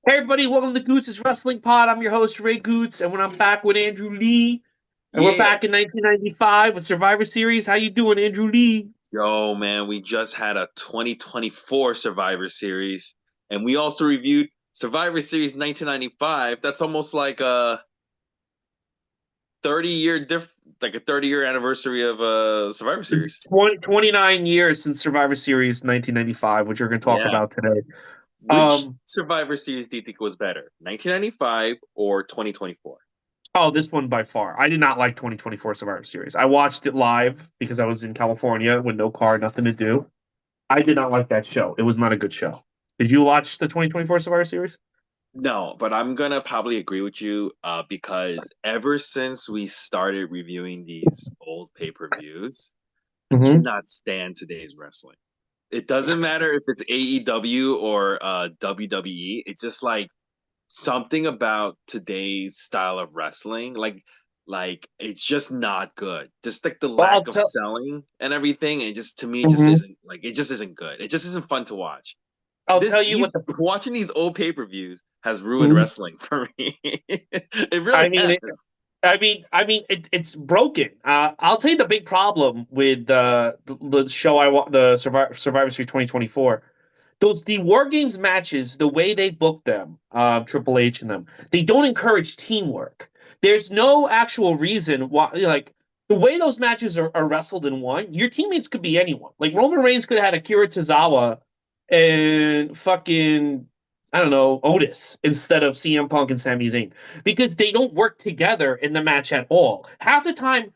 Hey everybody, welcome to Goots' Wrestling Pod. I'm your host, Ray Goots, and when I'm back with Andrew Lee, and we're Yeah. back in 1995 with Survivor Series. How you doing, Andrew Lee? Yo, man, we just had a 2024 Survivor Series, and we also reviewed Survivor Series 1995. That's almost like a 30-year anniversary of Survivor Series. 29 years since Survivor Series 1995, which we're going to talk Yeah. about today. Which Survivor Series do you think was better, 1995 or 2024? Oh, this one by far. I did not like 2024 Survivor Series. I watched it live because I was in California with no car, nothing to do. I did not like that show. It was not a good show. Did you watch the 2024 Survivor Series? No, but I'm gonna probably agree with you because ever since we started reviewing these old pay-per-views, I Mm-hmm. cannot stand today's wrestling. It doesn't matter if it's AEW or WWE. It's just like something about today's style of wrestling, like it's just not good. Just like the Well, lack of selling and everything, and just to me, it just mhm. isn't like it just isn't good. It just isn't fun to watch. I'll This tell you these what the. watching these old pay-per-views has ruined Mhm. wrestling for me. It I really mean, has. it's broken. I'll tell you the big problem with the show the Survivor Series 2024. The War Games matches, the way they book them, Triple H and them, they don't encourage teamwork. There's no actual reason why, like the way those matches are wrestled and won. Your teammates could be anyone. Like Roman Reigns could have had Akira Tozawa and fucking I don't know Otis instead of CM Punk and Sami Zayn because they don't work together in the match at all. Half the time,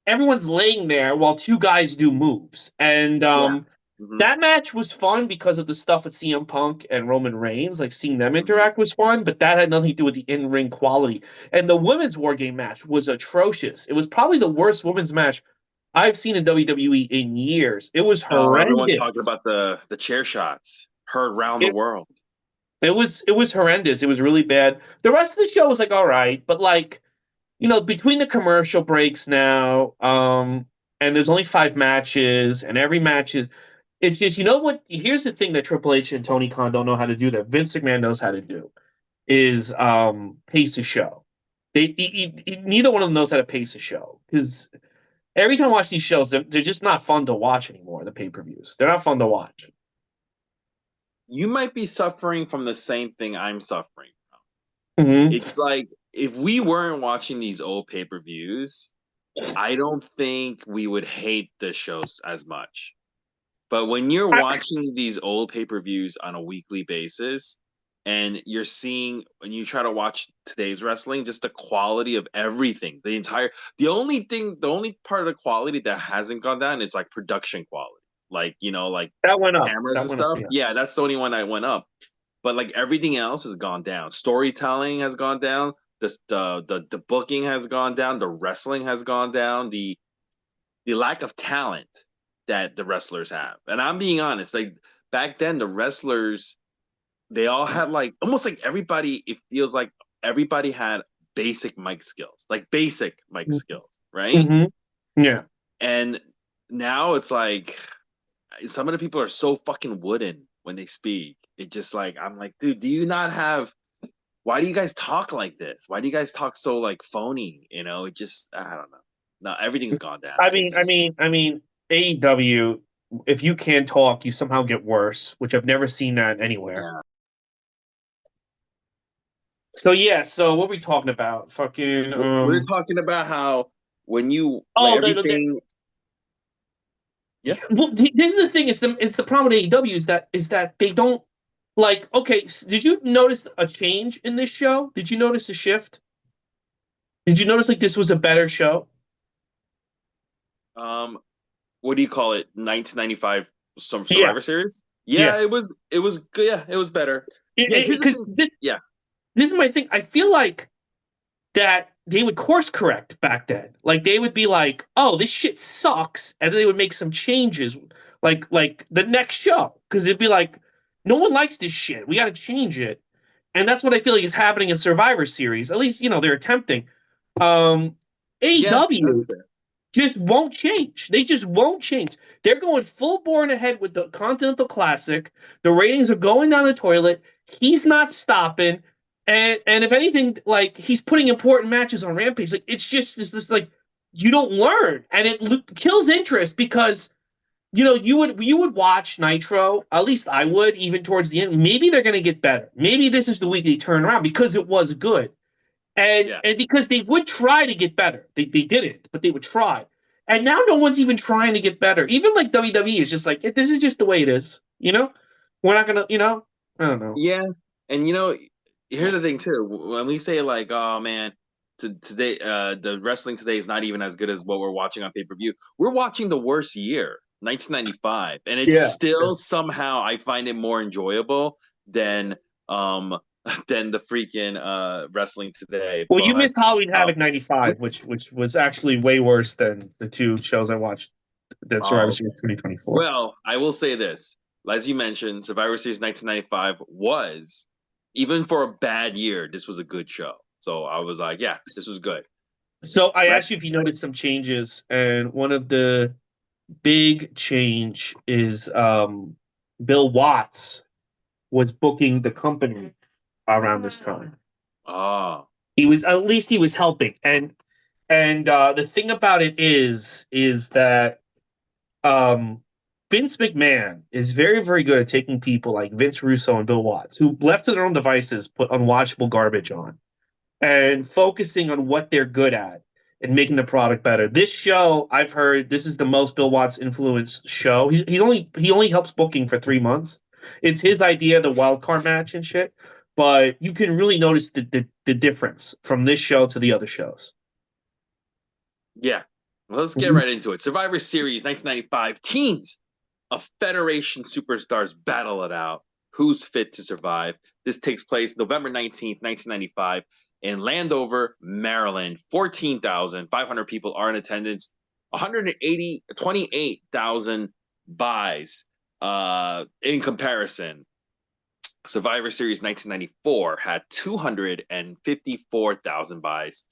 everyone's laying there while two guys do moves. And Yeah. Hmm. that match was fun because of the stuff with CM Punk and Roman Reigns. Like seeing them Hmm. interact was fun, but that had nothing to do with the in ring quality. And the women's War Game match was atrocious. It was probably the worst women's match I've seen in WWE in years. It was Oh, everyone talking horrendous. about the chair shots heard round the It world. it was horrendous. It was really bad. The rest of the show was like all right, but like between the commercial breaks now, and there's only 5 matches, and every match is it's just what here's the thing that Triple H and Tony Khan don't know how to do that Vince McMahon knows how to do is pace a show. Neither one of them knows how to pace a show because every time I watch these shows, they're just not fun to watch anymore. The pay-per-views, they're not fun to watch. You might be suffering from the same thing I'm suffering from. Hmm. It's like if we weren't watching these old pay-per-views, I don't think we would hate the shows as much. But when you're watching these old pay-per-views on a weekly basis and you're seeing when you try to watch today's wrestling, just the quality of everything, the only part of the quality that hasn't gone down is like production quality. Like That went up. cameras That and went up. stuff. Yeah. Yeah, that's the only one that went up. But like everything else has gone down. Storytelling has gone down. The booking has gone down. The wrestling has gone down. The lack of talent that the wrestlers have. And I'm being honest, like back then, the wrestlers they all had like almost like everybody. It feels like everybody had basic mic skills, like basic mic skills, right? Hmm. Yeah. And now it's like some of the people are so fucking wooden when they speak. It just like I'm like, dude, do you not have? Why do you guys talk like this? Why do you guys talk so like phony? It just I don't know. No, everything's gone down. AEW, if you can't talk, you somehow get worse, which I've never seen that anywhere. Yeah. So yeah, so what are we talking about? Fucking We're talking about how when you like oh, everything, yeah, well, this is the thing. It's the problem with AEW is that they don't like. Okay, did you notice a change in this show? Did you notice a shift? Did you notice like this was a better show? um, what do you call it? 1995 some Yeah, Survivor Series. yeah. Yeah, it was good. Yeah, it was better. Yeah, here's the Because thing. this Yeah, this is my thing. I feel like that they would course correct back then. Like they would be like, "Oh, this shit sucks," and then they would make some changes, like the next show, because it'd be like, "No one likes this shit. We got to change it," and that's what I feel like is happening in Survivor Series. At least they're attempting. Um, yeah, that's AEW fair. just won't change. They just won't change. They're going full bore ahead with the Continental Classic. The ratings are going down the toilet. He's not stopping. And if anything, like he's putting important matches on Rampage. Like it's just this like you don't learn, and it kills interest because you would watch Nitro. At least I would, even towards the end. Maybe they're gonna get better. Maybe this is the week they turn around because it was good. And Yeah. and because they would try to get better. They didn't, but they would try. And now no one's even trying to get better. Even like WWE is just like, this is just the way it is. We're not gonna, I don't know. Yeah, and here's the thing too. When we say like, "Oh man, today, the wrestling today is not even as good as what we're watching on pay-per-view," we're watching the worst year, 1995, and it's Yeah. still somehow I find it more enjoyable than um than the freaking wrestling today. Well, you But missed Halloween um, Havoc '95, which was actually way worse than the two shows I watched that Survivor oh, Series 2024. well, I will say this. As you mentioned, Survivor Series 1995 was, even for a bad year, this was a good show. So I was like, yeah, this was good. So I Right? asked you if you noticed some changes, and one of the big change is Bill Watts was booking the company around this time. Oh, At least he was helping. And the thing about it is that um Vince McMahon is very, very good at taking people like Vince Russo and Bill Watts, who left to their own devices put unwatchable garbage on, and focusing on what they're good at and making the product better. This show, I've heard, this is the most Bill Watts influenced show. He only helps booking for 3 months. It's his idea, the wild card match and shit. But you can really notice the difference from this show to the other shows. yeah. Well, let's get right into it. Survivor Series 1995 teams of Federation superstars battle it out. Who's fit to survive? This takes place November 19th, 1995, in Landover, Maryland. 14,500 people are in attendance. 28,000 buys. In comparison, Survivor Series 1994 had 254,000 buys.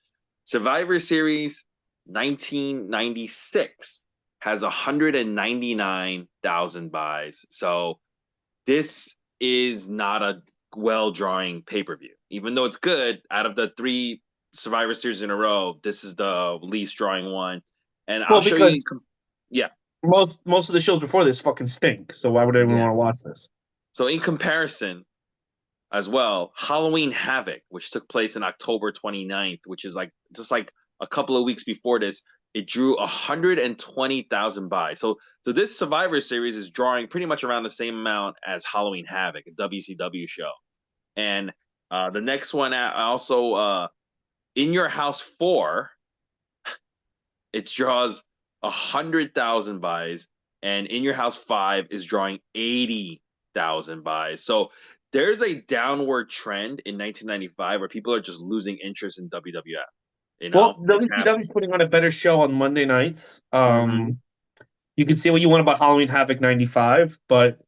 Survivor Series 1996 has 199,000 buys. So this is not a well drawing pay per view. Even though it's good, out of the three Survivor Series in a row, this is the least drawing one. And I'll Well, show you. because Yeah, most of the shows before this fucking stink. So why would anyone yeah. want to watch this? So in comparison, as well, Halloween Havoc, which took place in October 29th, which is like just like a couple of weeks before this, it drew 120,000 buys. So this Survivor Series is drawing pretty much around the same amount as Halloween Havoc, a WCW show. And the next one also In Your House 4, it draws 100,000 buys, and In Your House 5 is drawing 80,000 buys. So there's a downward trend in 1995 where people are just losing interest in WWF. Well, It's WCW is happening. putting on a better show on Monday nights. Mm-hmm. You can say what you want about Halloween Havoc '95, but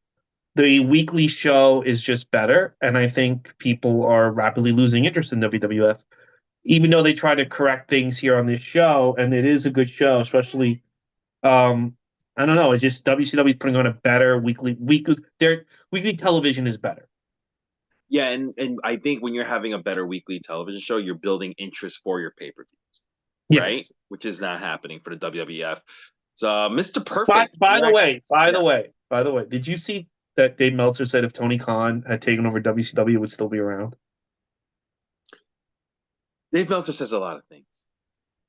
the weekly show is just better, and I think people are rapidly losing interest in WWF, even though they try to correct things here on this show, and it is a good show, especially. Um, I don't know. It's just WCW is putting on a better weekly. Their weekly television is better. Yeah, and I think when you're having a better weekly television show, you're building interest for your pay per view, right? Yes. Which is not happening for the WWF. So Mr. By Perfect, by he the actually, way, by the yeah, way, by the way, did you see that Dave Meltzer said if Tony Khan had taken over WCW, it would still be around? Dave Meltzer says a lot of things.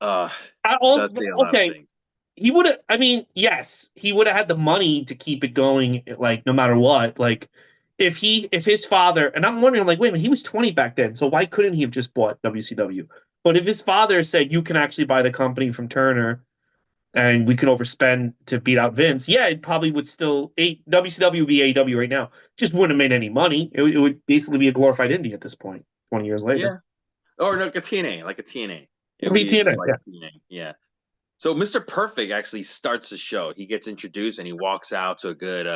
Uh, I also, does say a lot of okay, things. he would have. I mean, yes, he would have had the money to keep it going, like no matter what. Like if his father, and I'm wondering, like, wait a minute, he was 20 back then, so why couldn't he have just bought WCW? But if his father said you can actually buy the company from Turner and we can overspend to beat out Vince, yeah, it probably would still WCW would be AEW right now. Just wouldn't have made any money. It would basically be a glorified indie at this point, 20 years later. Yeah. Or no, like a TNA, like a TNA. It It'd would be be just TNA, like yeah. TNA. Yeah. So Mr. Perfect actually starts the show. He gets introduced and he walks out to a good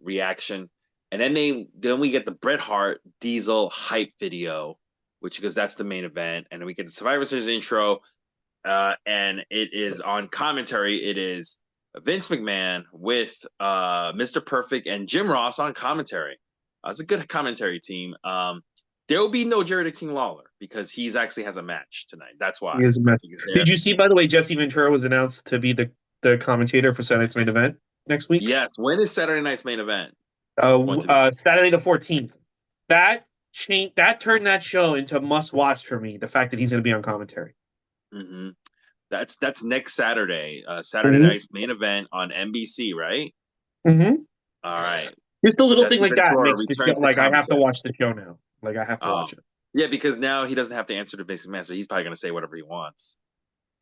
reaction. And then we get the Bret Hart Diesel hype video, which because that's the main event. And then we get the Survivor Series intro. And it is on commentary. It is Vince McMahon with Mr. Perfect and Jim Ross on commentary. It's a good commentary team. There will be no Jerry the King Lawler because he's actually has a match tonight. That's why He is a mess. Perfect is there. Did you see, by the way, Jesse Ventura was announced to be the commentator for Saturday's main event next week? Yes. When is Saturday night's main event going to be? Saturday the 14th. That turned that show into must watch for me. The fact that he's going to be on commentary. Mm-hmm. That's next Saturday. Saturday Mm-hmm. night's main event on NBC, right? Mm-hmm. All right. Just a little thing Jesse like that Ventura makes the show returns to like I have to commentary. watch the show now. Like I have to Oh, watch it. yeah, because now he doesn't have to answer to Vince McMahon, so he's probably going to say whatever he wants.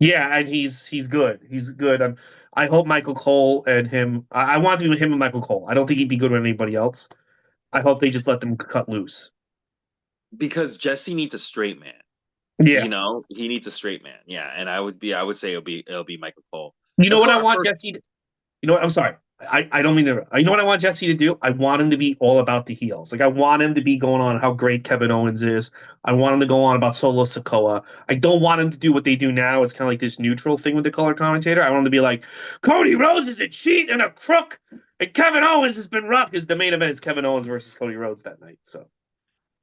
Yeah, and he's good. He's good. I hope Michael Cole and him. I want to be with him and Michael Cole. I don't think he'd be good with anybody else. I hope they just let them cut loose. Because Jesse needs a straight man. Yeah. He needs a straight man. Yeah, and I would say it'll be Michael Cole. You know Let's what go I to our want first. Jesse to, you know what? I'm sorry. I don't mean to. You know what I want Jesse to do? I want him to be all about the heels. Like I want him to be going on how great Kevin Owens is. I want him to go on about Solo Sikoa. I don't want him to do what they do now. It's kind of like this neutral thing with the color commentator. I want him to be like, Cody Rhodes is a cheat and a crook, and Kevin Owens has been rough because the main event is Kevin Owens versus Cody Rhodes that night. So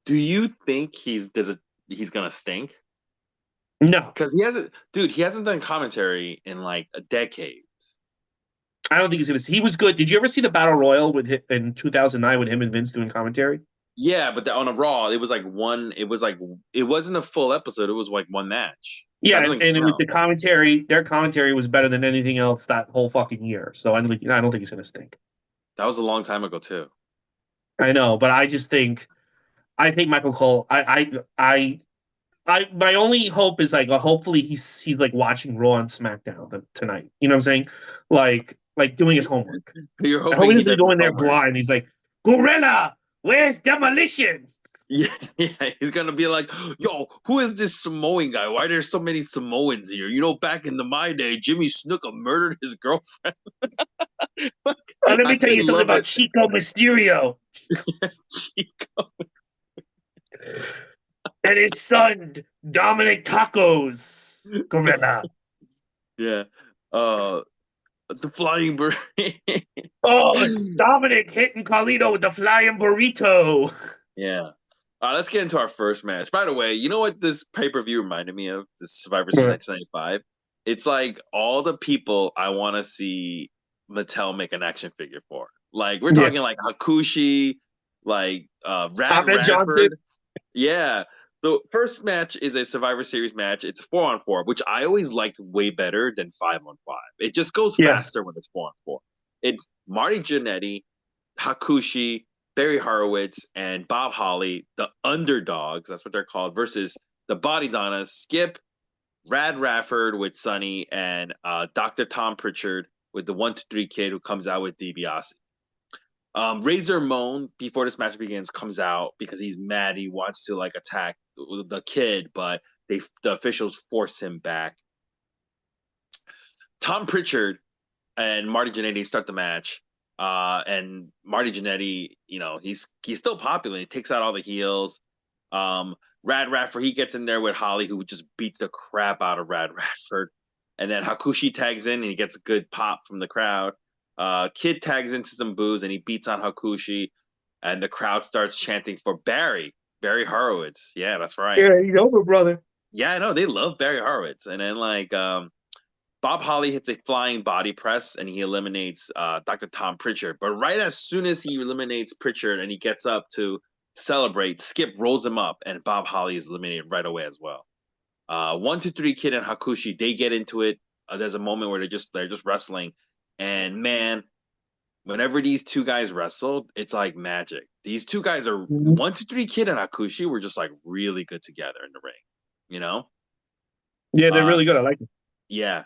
Do you think he's gonna stink? no, Because he hasn't done commentary in like a decade. I don't think he's gonna. He was good. Did you ever see the Battle Royal with him in 2009 with him and Vince doing commentary? Yeah, but on a Raw, it was like one. It was like it wasn't a full episode. It was like one match. That Yeah, doesn't and it was count. the commentary. Their commentary was better than anything else that whole fucking year. So I don't think he's gonna stink. That was a long time ago too. I know, but I think Michael Cole. My only hope is like hopefully he's like watching Raw and SmackDown tonight. You know what I'm saying? Like doing his homework. You're I hope he hoping he doesn't does go his in there homework. blind. He's like, Gorilla, where's Demolition? Yeah, yeah, he's gonna be like, "Yo, who is this Samoan guy? Why are there so many Samoans here? Back in my day, Jimmy Snuka murdered his girlfriend." Let I me tell would you something love about it. Chico Mysterio and his son Dominic Tacos. Gorilla. Yeah. Uh, the flying bird. Oh, Dominic hitting Carlito with the flying burrito. Yeah. Let's get into our first match. By the way, you know what this pay-per-view reminded me of? This Survivor Series 1995. It's like all the people I want to see Mattel make an action figure for. Like we're Yeah. talking like Hakushi, like Rad Ahmed Johnson. Radford. Yeah. The first match is a Survivor Series match. It's 4-on-4, which I always liked way better than 5-on-5. It just goes Yeah. faster when it's 4-on-4. It's Marty Jannetty, Hakushi, Barry Horowitz, and Bob Holly, the underdogs, that's what they're called, versus the Body Donnas, Skip, Rad Rafford with Sonny, and Dr. Tom Pritchard with the 1-2-3 kid who comes out with DiBiase. Razor Ramon, before this match begins, comes out because he's mad. He wants to like attack the kid, but the officials force him back. Tom Pritchard and Marty Jannetty start the match. And Marty Jannetty, he's still popular. He takes out all the heels. Rad Radford, he gets in there with Holly, who just beats the crap out of Rad Radford. And then Hakushi tags in and he gets a good pop from the crowd. Kid tags into some booze and he beats on Hakushi. And the crowd starts chanting for Barry Horowitz. Yeah, that's right. Yeah, you know, my brother. Yeah, I know. They love Barry Horowitz. And then Bob Holly hits a flying body press and he eliminates Dr. Tom Pritchard. But right as soon as he eliminates Pritchard and he gets up to celebrate, Skip rolls him up and Bob Holly is eliminated right away as well. 1-2-3 Kid and Hakushi, they get into it. There's a moment where they're just wrestling. And man, whenever these two guys wrestled, it's like magic. These two guys are 1-2-3 Kid and Hakushi were just like really good together in the ring, you know? Yeah, they're really good. I like it. Yeah.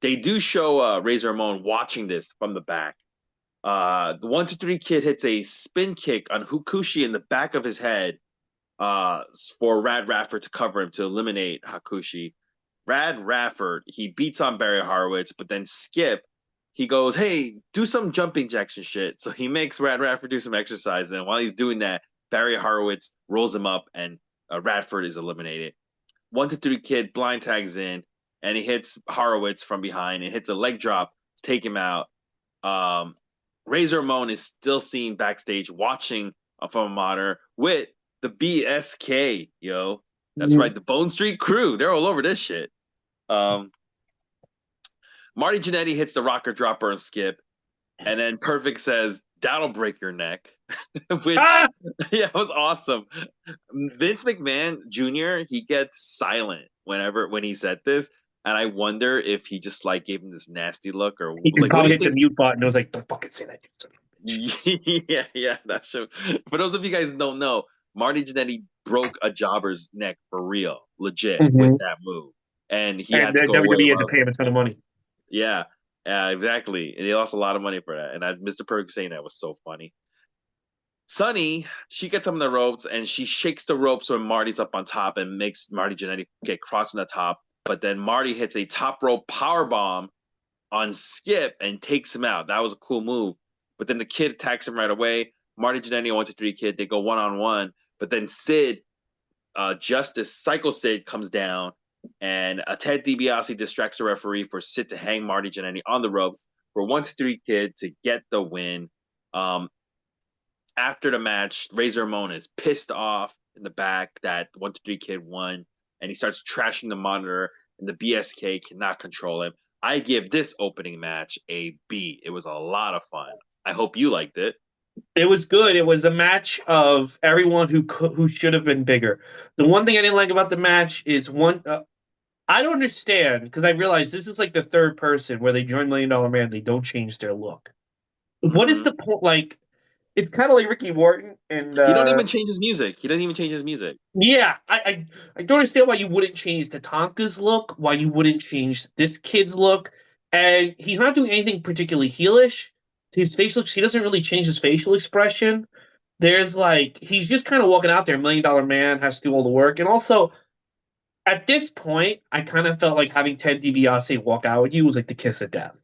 They do show Razor Ramon watching this from the back. The 1-2-3 Kid hits a spin kick on Hakushi in the back of his head for Rad Radford to cover him to eliminate Hakushi. Rad Radford, he beats on Barry Horowitz, but then Skip, he goes, "Hey, do some jumping jacks and shit." So he makes Rad Radford do some exercise, and while he's doing that, Barry Horowitz rolls him up, and Radford is eliminated. 1-2-3 Kid blind tags in. and he hits Horowitz from behind and hits a leg drop to take him out. Um, Razor Ramon is still seen backstage watching from a monitor with the BSK, yo. That's right, the Bone Street Crew. They're all over this shit. Um, Marty Jannetty hits the rocker dropper and skip, and then Perfect says, "That'll break your neck," which Ah! yeah was awesome. Vince McMahon Jr. he gets silent when he said this, and I wonder if he just like gave him this nasty look or He could like what do probably you hit the think? mute button. It was like, don't fucking say that. You son of a bitch." Yeah, yeah, that's true. For those of you guys who don't know, Marty Jannetty broke a jobber's neck for real, legit, with Mhm. that move, and he And had to then go away WWE had to while pay him a ton of money. yeah, exactly. And he lost a lot of money for that. And Mr. Perk saying that was so funny. Sunny, she gets on the ropes and she shakes the ropes when Marty's up on top and makes Marty Jannetty get crossed on the top. But then Marty hits a top rope power bomb on Skip and takes him out. That was a cool move. But then the kid attacks him right away. Marty Jannetty, 1, 2, 3 kid, they go 1-on-1. But then Sid, Justice Psycho Sid comes down and Ted DiBiase distracts the referee for Sid to hang Marty Jannetty on the ropes for 1, 2, 3 kid to get the win. Um, After the match, Razor Ramon is pissed off in the back that 1, 2, 3 kid won, and he starts trashing the monitor, and the BSK cannot control him. I give this opening match a B. It was a lot of fun. I hope you liked it. It was good. It was a match of everyone who should have been bigger. The one thing I didn't like about the match is one. I don't understand because I realize this is like the third person where they join Million Dollar Man. They don't change their look. What is Mm-hmm. the point? Like, it's kind of like Ricky Morton and He don't even change his music. He doesn't even change his music. yeah, I don't understand why you wouldn't change Tatanka's look, why you wouldn't change this kid's look, and he's not doing anything particularly heelish. His facial, he doesn't really change his facial expression. There's like he's just kind of walking out there, Million Dollar Man has to do all the work, and also at this point, I kind of felt like having Ted DiBiase walk out with you was like the kiss of death.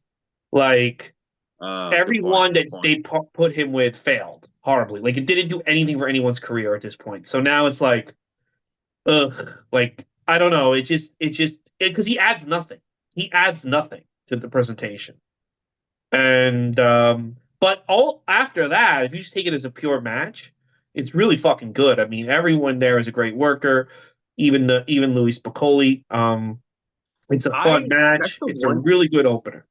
Like Good point. everyone Good that point. they put him with failed horribly. Like it didn't do anything for anyone's career at this point. So now it's like ugh, like I don't know. It just because he adds nothing. He adds nothing to the presentation. And but all after that, if you just take it as a pure match, it's really fucking good. I mean, everyone there is a great worker. Even Louis Piccoli. It's a I fun that's match. the It's a one really good opener.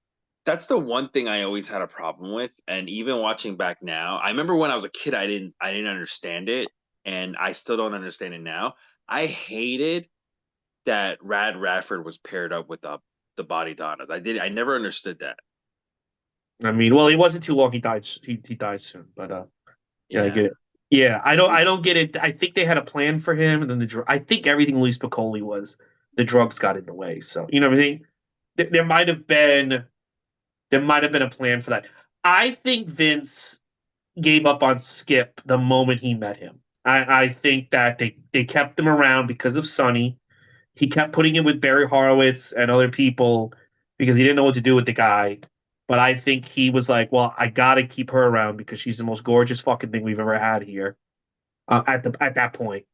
that's the one thing I always had a problem with. And even watching back now, I remember when I was a kid I didn't understand it, and I still don't understand it now. I hated that Rad Radford was paired up with the Body Donnas. I never understood that. I mean, well, he wasn't too long. He died. He died soon. But yeah, I get Yeah. it. Yeah, I don't get it. I think they had a plan for him, and then I think everything Luis Piccoli was the drugs got in the way. So you know what I mean? There might have been a plan for that. I think Vince gave up on Skip the moment he met him. I think that they kept him around because of Sonny. He kept putting him with Barry Horowitz and other people because he didn't know what to do with the guy. But I think he was like, well, I gotta keep her around because she's the most gorgeous fucking thing we've ever had here. At that point,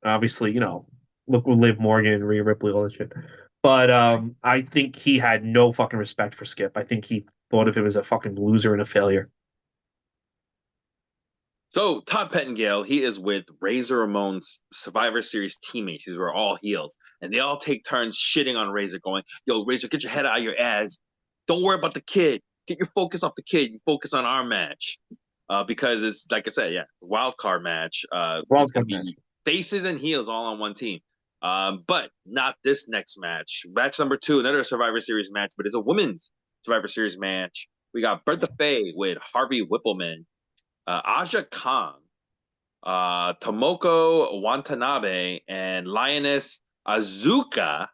obviously, look with Liv Morgan, Rhea Ripley, all that shit. But I think he had no fucking respect for Skip. I think he thought of him as a fucking loser and a failure. So Todd Pettengill, he is with Razor Ramon's Survivor Series teammates. These were all heels, and they all take turns shitting on Razor, going, "Yo, Razor, get your head out of your ass. Don't worry about the kid. Get your focus off the kid. You focus on our match." Because it's like I said, yeah, wild card match. It's Wild gonna card match. be faces and heels all on one team. But not this next match. Match number 2, another Survivor Series match, but it's a women's Survivor Series match. We got Bertha Faye with Harvey Whippleman, Aja Khan, Tomoko Watanabe, and Lioness Azuka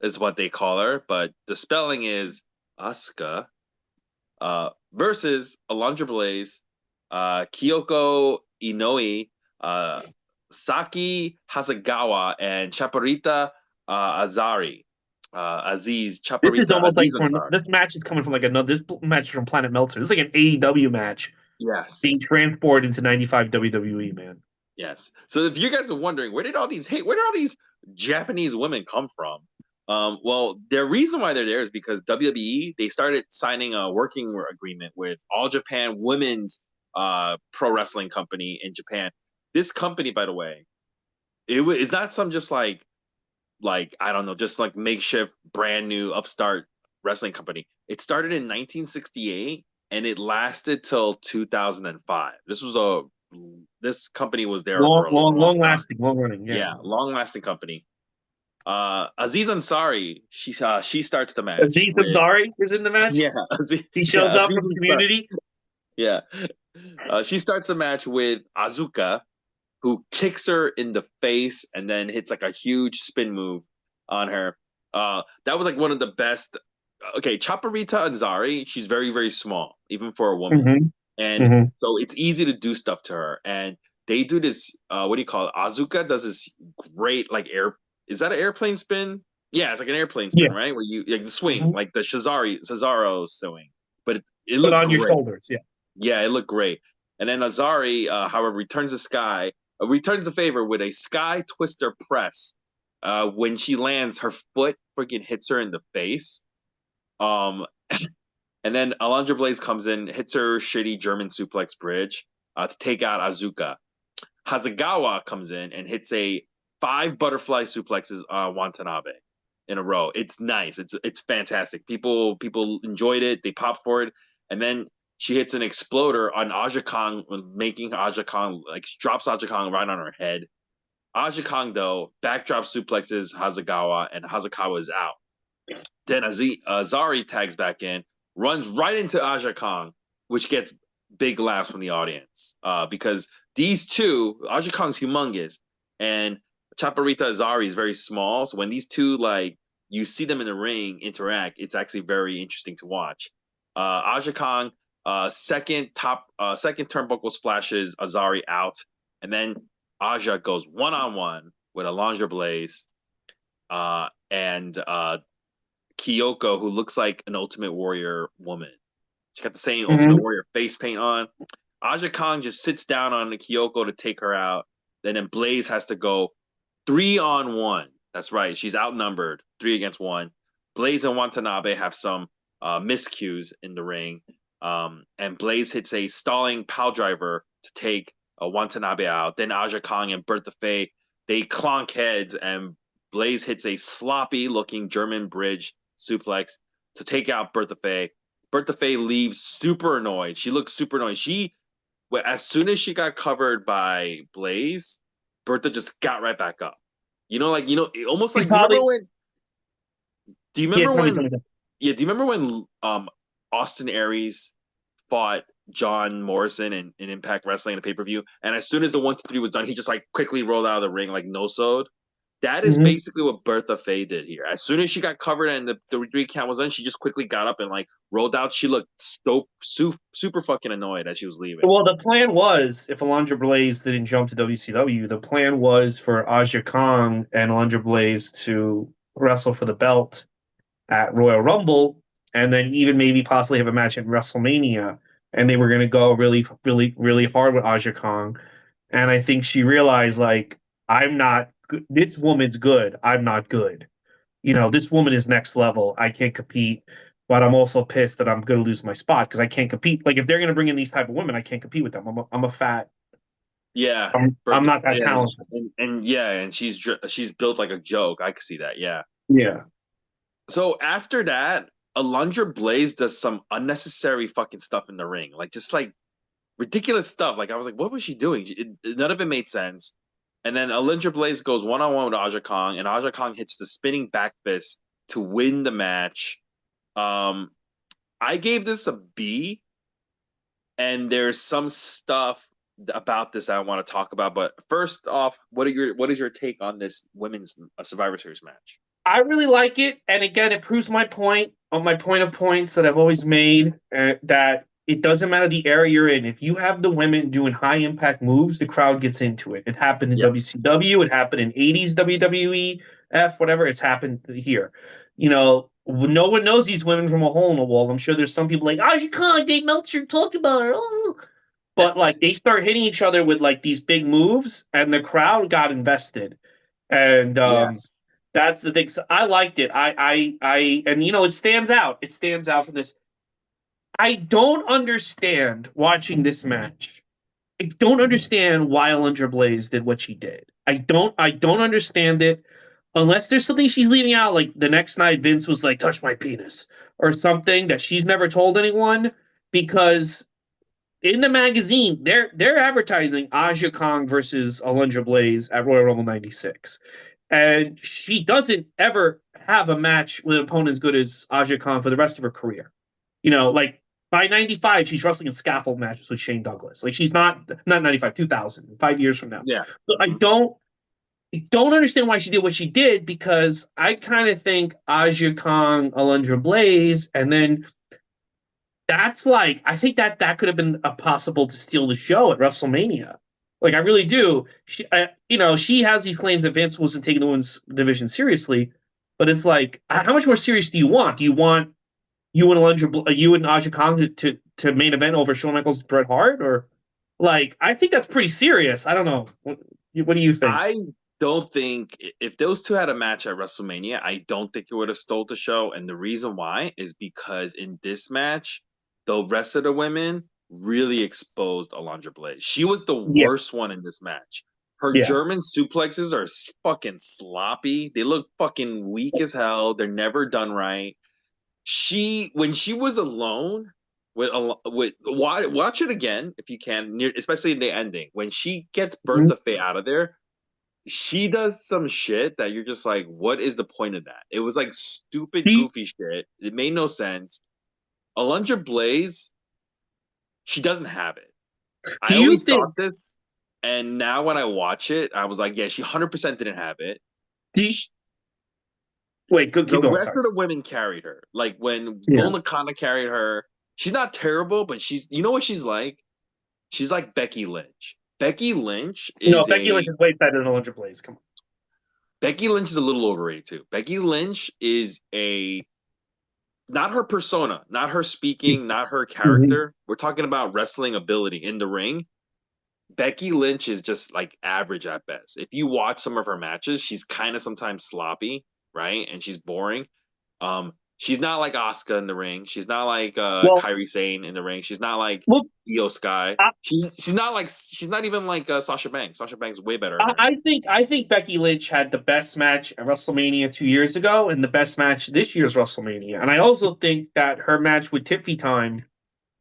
is what they call her, but the spelling is Asuka, versus Alundra Blaze, Kyoko Inoue, uh, Saki Hasegawa, and Chaparita Azari. This is almost like Aziz from Ansari. this match is coming from like another. This match is from Planet Meltzer. This is like an AEW match being Yes. transported into 95 WWE, man. Yes. So if you guys are wondering, where did all these Japanese women come from? Well, the reason why they're there is because WWE they started signing a working agreement with All Japan Women's pro wrestling company in Japan. This company, by the way, it's not some just like I don't know, just like makeshift brand new upstart wrestling company. It started in 1968 and it lasted till 2005. This company was there Long, for a long, long long time. lasting, long running. Yeah. Yeah, long lasting company. Aziz Ansari, she starts the match Aziz with Ansari is in the match. yeah, Aziz, He yeah, shows up Aziz from Ansari, Community. yeah. She starts the match with Azuka, who kicks her in the face and then hits like a huge spin move on her. That was like one of the best. Okay, Chaparita Anzari, she's very, very small, even for a woman. Hmm. And Hmm. so it's easy to do stuff to her. And they do this, what do you call it? Azuka does this great, like, is that an airplane spin? Yeah, it's like an airplane spin, Yeah. right? Where you, like, the swing, Hmm. like the Cesaro swing. But it But looked on your great. shoulders. Yeah. Yeah, it looked great. And then Azari, however, returns the favor with a sky twister press. When she lands, her foot freaking hits her in the face. Um, and then Alundra Blaze comes in, hits her shitty German suplex bridge to take out Azuka. Hasegawa comes in and hits a five butterfly suplexes Watanabe in a row. It's nice. It's fantastic. People enjoyed it. They popped for it, and then she hits an exploder on Aja Kong, making Aja Kong like drops Aja Kong right on her head. Aja Kong though backdrop suplexes Hasegawa, and Hasegawa is out. Then Azari tags back in, runs right into Aja Kong, which gets big laughs from the audience because these two, Aja Kong's humongous, and Chaparita Azari is very small. So when these two like you see them in the ring interact, it's actually very interesting to watch. Aja Kong, second turnbuckle splashes Azari out, and then Aja goes one on one with Alondra Blaze, and Kyoko, who looks like an Ultimate Warrior woman. She got the same Ultimate Hmm. Warrior face paint on. Aja Kong just sits down on the Kyoko to take her out. Then Blaze has to go 3-on-1. That's right. She's outnumbered 3 against 1. Blaze and Watanabe have some miscues in the ring. And Blaze hits a stalling pile driver to take Watanabe out. Then Aja Kong and Bertha Faye, they clonk heads and Blaze hits a sloppy looking German bridge suplex to take out Bertha Faye. Bertha Faye leaves super annoyed. She looks super annoyed. As soon as she got covered by Blaze, Bertha just got right back up. Almost He like, you remember probably. when? Do you Yeah. remember Tell me. when? Yeah, do you remember when Austin Aries fought John Morrison in Impact Wrestling in a pay per view? And as soon as the 1, 2, 3 was done, he just like quickly rolled out of the ring like no sewed. That is Hmm. basically what Bertha Faye did here. As soon as she got covered and the 3 count was done, she just quickly got up and like rolled out. She looked super fucking annoyed as she was leaving. Well, the plan was if Alundra Blaze didn't jump to WCW, the plan was for Aja Kong and Alundra Blaze to wrestle for the belt at Royal Rumble, and then even maybe possibly have a match at WrestleMania. And they were going to go really, really, really hard with Aja Kong. And I think she realized, like, I'm not good. This woman's good. I'm not good. This woman is next level. I can't compete. But I'm also pissed that I'm going to lose my spot because I can't compete. Like, if they're going to bring in these type of women, I can't compete with them. I'm a fat. Yeah, I'm Bertha. not that Yeah, talented. and yeah, and she's built like a joke. I could see that. Yeah. Yeah. So after that, Alundra Blaze does some unnecessary fucking stuff in the ring, like just like ridiculous stuff. Like I was like, what was she doing? None of it made sense. And then Alundra Blaze goes 1-on-1 with Aja Kong, and Aja Kong hits the spinning back fist to win the match. Um, I gave this a B, and there's some stuff about this I want to talk about. But first off, what is your take on this women's Survivor Series match? I really like it, and again, it proves my point on my point of points that I've always made that it doesn't matter the area you're in. If you have the women doing high impact moves, the crowd gets into it. It happened in Yes. WCW. It happened in '80s WWEF, whatever. It's happened here. No one knows these women from a hole in the wall. I'm sure there's some people like, oh, she can't. Dave Meltzer talked about her. Oh. But like they start hitting each other with like these big moves, and the crowd got invested. And Yes. That's the thing. So I liked it. And it stands out. It stands out from this. I don't understand watching this match. I don't understand why Alundra Blaze did what she did. I don't understand it unless there's something she's leaving out, like the next night Vince was like, touch my penis or something that she's never told anyone. Because in the magazine, they're advertising Aja Kong versus Alundra Blaze at Royal Rumble 96. And she doesn't ever have a match with an opponent as good as Aja Khan for the rest of her career. Like by 95, she's wrestling in scaffold matches with Shane Douglas. Like she's not 95, 2000, 5 years from now. Yeah. So I don't understand why she did what she did, because I kind of think Aja Kong, Alundra Blaze, and then that's like, I think that could have been a possible to steal the show at WrestleMania. Like I really do. She has these claims that Vince wasn't taking the women's division seriously, but it's like, how much more serious do you want? Do you want you and Aja Kong to main event over Shawn Michaels, Bret Hart, or like I think that's pretty serious. I don't know. What do you think? I don't think if those two had a match at WrestleMania, I don't think it would have stole the show. And the reason why is because in this match, the rest of the women really exposed Alundra Blaze. She was the Yeah, worst one in this match. Her yeah. German suplexes are fucking sloppy. They look fucking weak as hell. They're never done right. When she was alone with watch it again if you can, especially in the ending when she gets Mhm. Bertha Faye out of there. She does some shit that you're just like, what is the point of that? It was like stupid, Do goofy shit. It made no sense. Alundra Blaze, she doesn't have it. do I you always think? thought this, and now when I watch it, I was like, yeah, she 100% didn't have it. Do you, wait, go, The keep going. rest Sorry. of the women carried her. Like when Yeah. Bull Nakano carried her, she's not terrible, but you know what she's like? She's like Becky Lynch. No, Becky Lynch is way better than Alundra Blaze. Come on. Becky Lynch is a little overrated too. Becky Lynch is a not her persona, not her speaking, not her Mhm. character. We're talking about wrestling ability in the ring. Becky Lynch is just like average at best. If you watch some of her matches, she's kind of sometimes sloppy, right? And she's boring. She's not like Asuka in the ring. She's not like Well, Kairi Sane in the ring. She's not like well, Io Sky. I, She's not even like Sasha Banks. Sasha Banks is way better than I her. I think I think Becky Lynch had the best match at WrestleMania 2 years ago and the best match this year's WrestleMania. And I also think that her match with Tiffy Time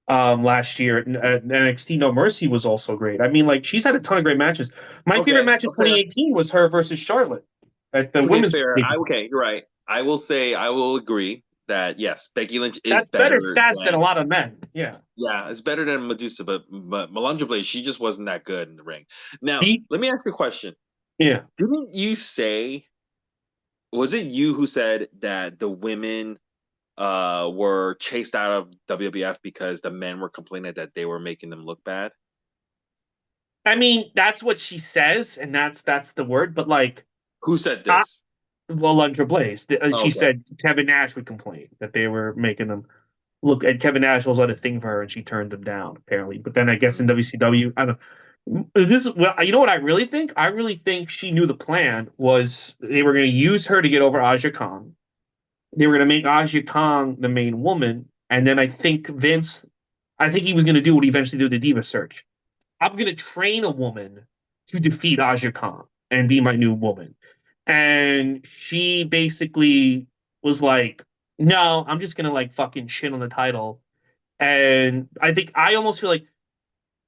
last year at NXT No Mercy was also great. I mean, like she's had a ton of great matches. My favorite Okay, match in fair. 2018 was her versus Charlotte at the Okay, women's. fair. Okay, you're right. I will agree that yes, Becky Lynch is That's better better stats than a than lot of men. Yeah. yeah, it's better than Medusa, but Melandra Blaze, she just wasn't that good in the ring. Now, He, let me ask you a question. yeah. Didn't you say was it you who said that the women were chased out of WWF because the men were complaining that they were making them look bad? I mean, that's what she says, and that's the word. But like, Who said I, this? Alundra Blaze, she Okay. said Kevin Nash would complain that they were making them look. And Kevin Nash was a thing for her, and she turned them down apparently. But then I guess in WCW, I don't. This well, you know what I really think? I really think she knew the plan was they were going to use her to get over Aja Kong. They were going to make Aja Kong the main woman, and then I think Vince, I think he was going to do what he eventually did with the Diva Search. I'm going to train a woman to defeat Aja Khan and be my new woman. And she basically was like, no, I'm just going to like fucking shit on the title. And I almost feel like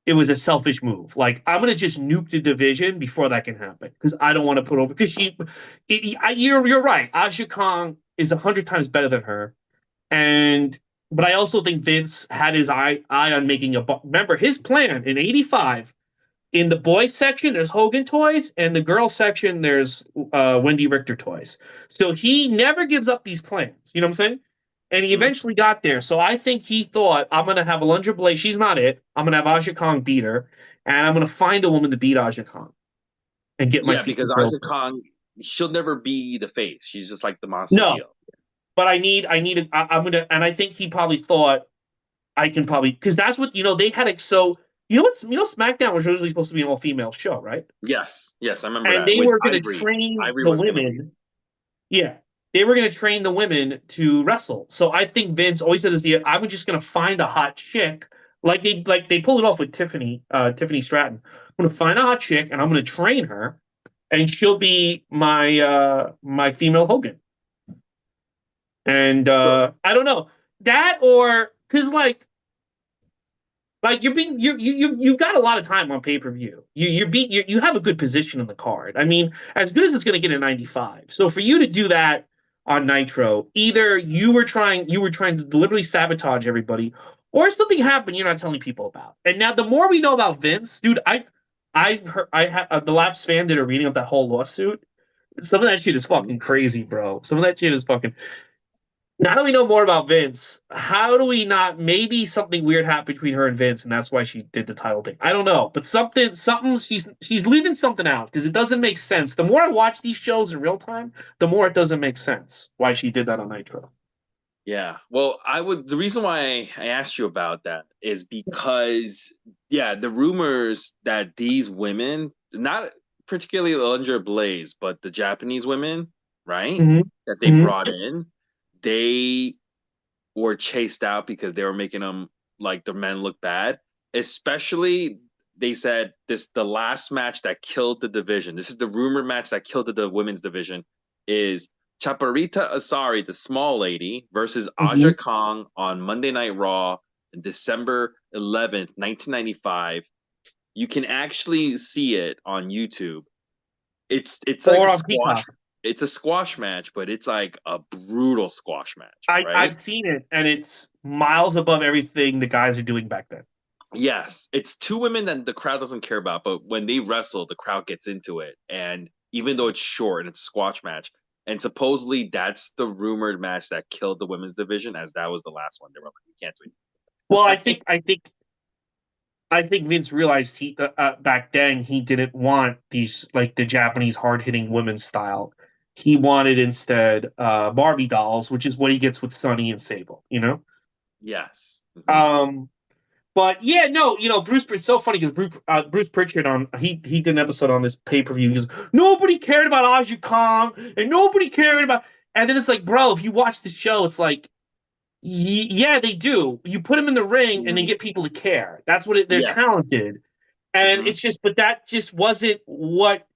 it was a selfish move. Like, I'm going to just nuke the division before that can happen because I don't want to put over, because you're right. Aja Khan is 100 times better than her. And but I also think Vince had his eye on making remember his plan in '85. In the boys section, there's Hogan toys, and the girls section, there's Wendy Richter toys. So he never gives up these plans. You know what I'm saying? And he Mm. eventually got there. So I think he thought, I'm gonna have Alundra Blaze. She's not it. I'm gonna have Aja Kong beat her, and I'm gonna find a woman to beat Aja Kong and get my Yeah, female because Aja girlfriend. Khan, she'll never be the face. She's just like the monster No, heel. but I'm gonna, and I think he probably thought I can probably, because that's what they had it. So SmackDown was originally supposed to be an all female show, right? Yes, yes, I remember And that they with were going to Ivory. train Ivory the was gonna be women. Yeah. They were going to train the women to wrestle. So I think Vince always said this, I'm just going to find a hot chick. Like they pulled it off with Tiffany Stratton. I'm going to find a hot chick and I'm going to train her and she'll be my female Hogan. And So, I don't know. That or cuz like you're being you've got a lot of time on pay-per-view. You have a good position in the card. I mean, as good as it's going to get at 95. So for you to do that on Nitro, either you were trying to deliberately sabotage everybody, or something happened you're not telling people about. And now the more we know about Vince, dude, I heard I had the Laps fan did a reading of that whole lawsuit. Some of that shit is fucking crazy, bro. Some of that shit is fucking now that we know more about Vince, how do we not? Maybe something weird happened between her and Vince, and that's why she did the title thing. I don't know, but something she's leaving something out because it doesn't make sense. The more I watch these shows in real time, the more it doesn't make sense why she did that on Nitro. yeah. Well, the reason why I asked you about that is because, yeah, the rumors that these women, not particularly Alundra Blaze, but the Japanese women, right, Hmm. that they Hmm. brought in, they were chased out because they were making them like the men look bad. Especially, they said this the last match that killed the division. This is the rumored match that killed the women's division. Is Chaparita Asari, the small lady, versus Aja Hmm. Kong on Monday Night Raw in December 11th, 1995. You can actually see it on YouTube. It's like Or a on squash. Peacock. It's a squash match, but it's like a brutal squash match, I've right? seen it, and it's miles above everything the guys are doing back then. Yes, it's two women that the crowd doesn't care about, but when they wrestle, the crowd gets into it. And even though it's short and it's a squash match, and supposedly that's the rumored match that killed the women's division, as that was the last one. They were like, we can't do Well, I it. think I think I think Vince realized back then he didn't want these like the Japanese hard hitting women's style. He wanted instead Barbie dolls, which is what he gets with Sunny and Sable. Yes. Hmm. Um, but yeah, no, Bruce. It's so funny because Bruce Pritchard he did an episode on this pay per view. He goes, nobody cared about Aja Kong and nobody cared about. And then it's like, bro, if you watch the show, it's like yeah, they do. You put them in the ring and they Mm. get people to care. That's they're Yes. talented. And Hmm. it's just, but that just wasn't what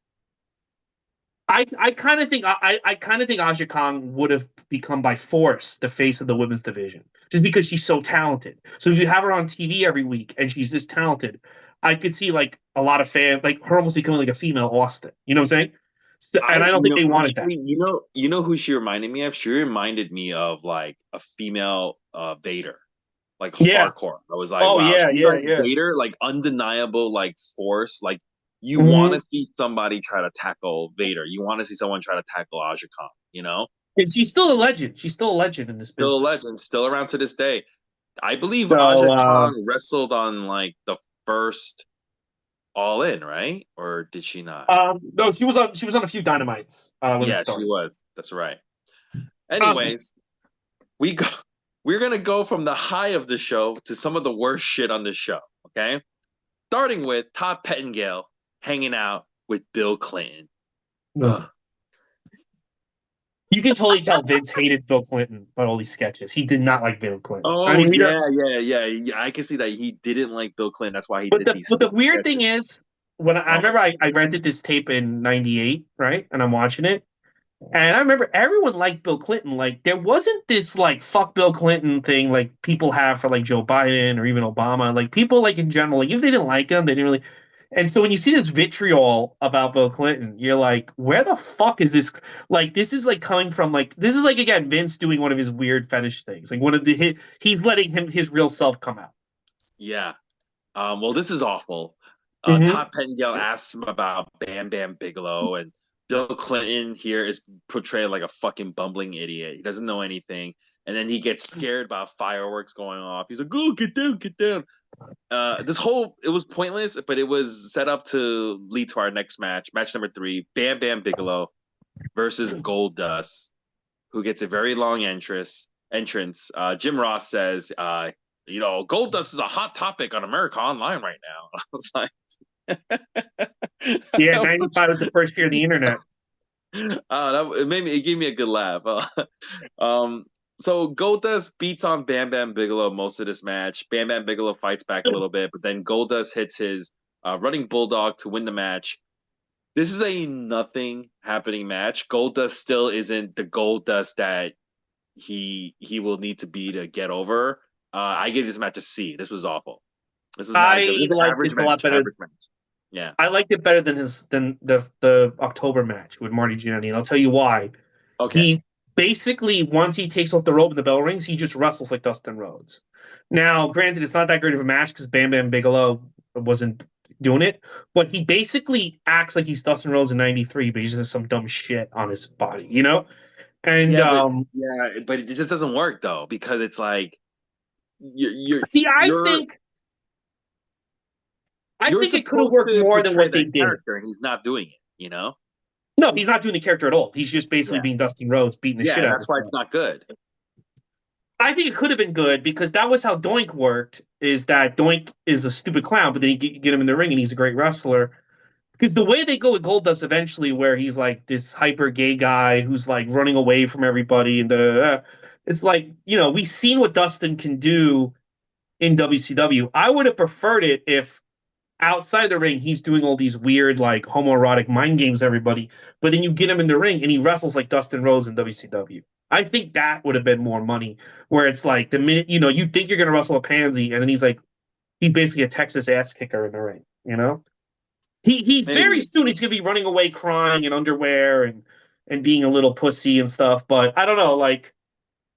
I kind of think. I kind of think Aja Kong would have become by force the face of the women's division, just because she's so talented. So if you have her on TV every week and she's this talented, I could see like a lot of fans like her almost becoming like a female Austin. You know what I'm saying? So, and I don't think they wanted that. Who she reminded me of? She reminded me of like a female Vader, like Yeah. hardcore. I was like, Oh wow, yeah. she's Yeah. like Yeah. Vader, like undeniable, like force. Like you want Hmm. to see somebody try to tackle Vader. You want to see someone try to tackle Aja Khan. You know, And she's still a legend. She's still a legend in this still a business. legend, still around to this day. I believe So Aja Khan wrestled on like the first All In, right? Or did she not? no, she was on a few dynamites when it Yeah, she started. was. That's right. Um, Anyways, we go. We're gonna go from the high of the show to some of the worst shit on the show. Okay, starting with Todd Pettengill hanging out with Bill Clinton. Ugh. no. You can totally tell Vince hated Bill Clinton by all these sketches. He did not like Bill Clinton. I Oh mean, yeah, yeah, yeah, yeah. I can see that he didn't like Bill Clinton. That's why he but did the these but the stupid weird thing sketches. is when I Oh, remember I rented this tape in '98, right? And I'm watching it, and I remember everyone liked Bill Clinton. Like there wasn't this like fuck Bill Clinton thing like people have for like Joe Biden or even Obama. Like people like in general, like if they didn't like him, they didn't really. And so when you see this vitriol about Bill Clinton, you're like, where the fuck is this? Like this is like coming from like this is like again Vince doing one of his weird fetish things. Like one of he's letting his real self come out. yeah. Well, this is awful. Hmm. Todd Pettengill asks him about Bam Bam Bigelow, and Bill Clinton here is portrayed like a fucking bumbling idiot. He doesn't know anything, and then he gets scared about fireworks going off. He's like, "Go, get down, get down." This whole it was pointless, but it was set up to lead to our next match, match number 3, Bam Bam Bigelow versus Gold Dust, who gets a very long entrance. Jim Ross says, Gold Dust is a hot topic on America Online right now. I was like, Yeah, that was such, '95 was the first year of the internet. It gave me a good laugh. Um, so Goldust beats on Bam Bam Bigelow most of this match. Bam Bam Bigelow fights back a little bit, but then Goldust hits his running bulldog to win the match. This is a nothing happening match. Goldust still isn't the Goldust that he will need to be to get over. I gave this match a C. This was awful. This was not a good. I This is like average this a lot match. better. Average match. Yeah. I liked it better than the October match with Marty Jannetty, and I'll tell you why. Okay. He basically, once he takes off the rope and the bell rings, he just wrestles like Dustin Rhodes. Now, granted, it's not that great of a match because Bam Bam Bigelow wasn't doing it, but he basically acts like he's Dustin Rhodes in '93, but he just has some dumb shit on his body, you know? And But it just doesn't work though because it's like you're see, you're I you're think it could have supposed worked to more than portray what they that did. character and he's not doing it, you know? No, he's not doing the character at all. He's just basically Yeah. being Dustin Rhodes, beating the Yeah, shit and out of that's why himself. it's not good. I think it could have been good because that was how Doink worked. Is that Doink is a stupid clown, but then you get him in the ring and he's a great wrestler. Because the way they go with Goldust eventually, where he's like this hyper gay guy who's like running away from everybody, and it's like we've seen what Dustin can do in WCW. I would have preferred it if outside the ring he's doing all these weird like homoerotic mind games with everybody, but then you get him in the ring and he wrestles like Dustin Rhodes in WCW. I think that would have been more money. Where it's like the minute you think you're gonna wrestle a pansy, and then he's basically a Texas ass kicker in the ring. He's very Maybe. soon he's gonna be running away crying in underwear and being a little pussy and stuff. But I don't know, like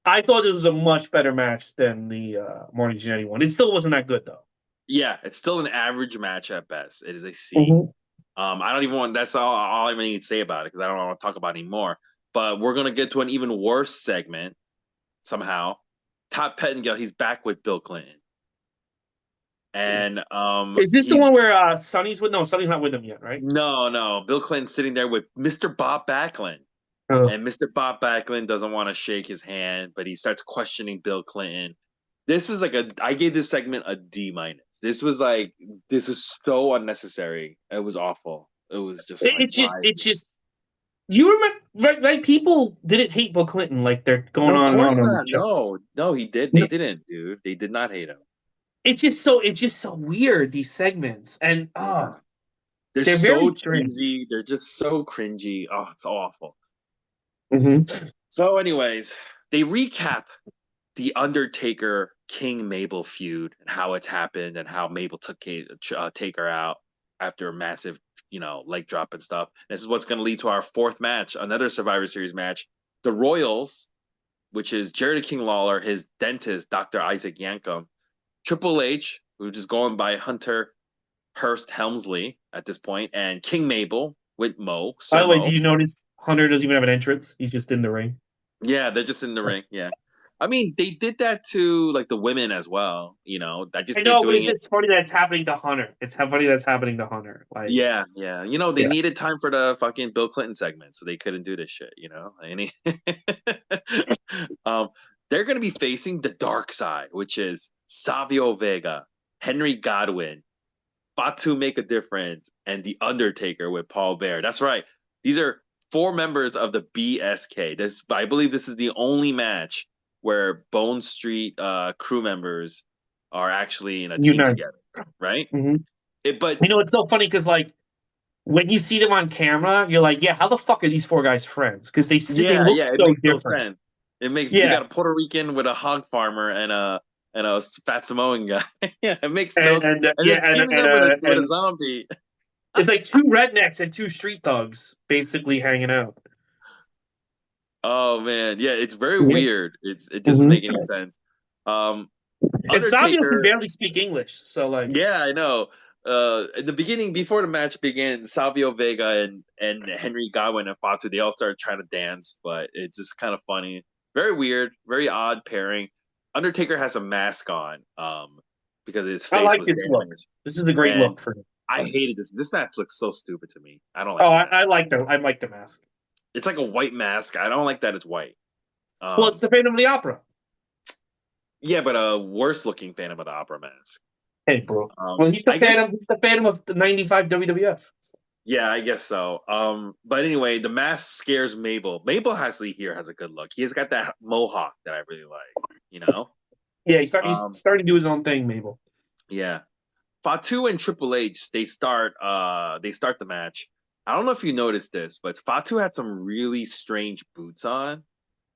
I thought it was a much better match than the Marty Jannetty one. It still wasn't that good though. Yeah, it's still an average match at best. It is a C. Mhm. I don't even want. That's all I really need to say about it because I don't want to talk about it anymore. But we're gonna get to an even worse segment somehow. Todd Pettengill, he's back with Bill Clinton, and Is this the he's one where Sonny's with? No, Sonny's not with him yet, right? no Bill Clinton sitting there with Mr. Bob Backlund, Oh. and Mr. Bob Backlund doesn't want to shake his hand, but he starts questioning Bill Clinton. This is like I gave this segment a D minus. This is so unnecessary. It was awful. It was just like It's just why? it's just you remember right? People didn't hate Bill Clinton like they're going No, of on and course on this not. show. No, he did. They No, didn't, dude. They did not hate him. it's just so weird these segments and Yeah. They're they're very so strange. cheesy. They're just so cringy. Oh, it's awful. Hmm. So, anyways, they recap the Undertaker King Mabel feud and how it's happened and how Mabel took Taker out after a massive, leg drop and stuff. This is what's going to lead to our fourth match, another Survivor Series match. The Royals, which is Jerry the King Lawler, his dentist, Dr. Isaac Yankum, Triple H, who's just going by Hunter Hurst Helmsley at this point, and King Mabel with By Sir the way, did Mo. you notice Hunter doesn't even have an entrance? He's just in the ring. Yeah, they're just in the ring. Yeah. I mean, they did that to like the women as well. I I just they're know, but doing it's it. just funny that it's happening to Hunter. It's funny that's happening to Hunter. Like, Yeah, yeah. They yeah, needed time for the fucking Bill Clinton segment, so they couldn't do this shit. um, they're gonna be facing the dark side, which is Savio Vega, Henry Godwin, Fatu Make a Difference, and The Undertaker with Paul Bear. That's right. These are four members of the BSK. I believe this is the only match where Bone Street crew members are actually in a you team know. together, right? Hmm. But It's so funny because like when you see them on camera, you're like, yeah, how the fuck are these four guys friends? Because they yeah, look yeah, it so makes no different. sense. It makes you Yeah, got a Puerto Rican with a hog farmer and a fat Samoan guy. Yeah, it makes no. and And yeah, then teaming up with a and zombie. it's like two rednecks and two street thugs basically hanging out. Oh man, yeah, it's very Yeah. weird. It doesn't make Hmm. any sense. Um, And Savio can Undertaker, barely speak English, so like, yeah, I know. In the beginning, before the match began, Savio Vega and Henry Godwin and Fatu, they all started trying to dance, but it's just kind of funny. Very weird, very odd pairing. Undertaker has a mask on, because his I face like was this look. damaged, This is a great and look for him. I hated this. This match looks so stupid to me. I don't Oh, like this match. I like the mask. It's like a white mask. I don't like that it's white. Well, it's Um, the Phantom of the Opera. yeah, but a worse looking Phantom of the Opera mask. Hey, bro. Well, he's the I guess Phantom. He's the Phantom of the '95 WWF. Yeah, I guess so. But anyway, the mask scares Mabel. Mabel Hasley here has a good look. He has got that mohawk that I really like. You know. Yeah, he's Um, starting to do his own thing, Mabel. yeah. Fatu and Triple H they start the match. I don't know if you noticed this, but Fatu had some really strange boots on.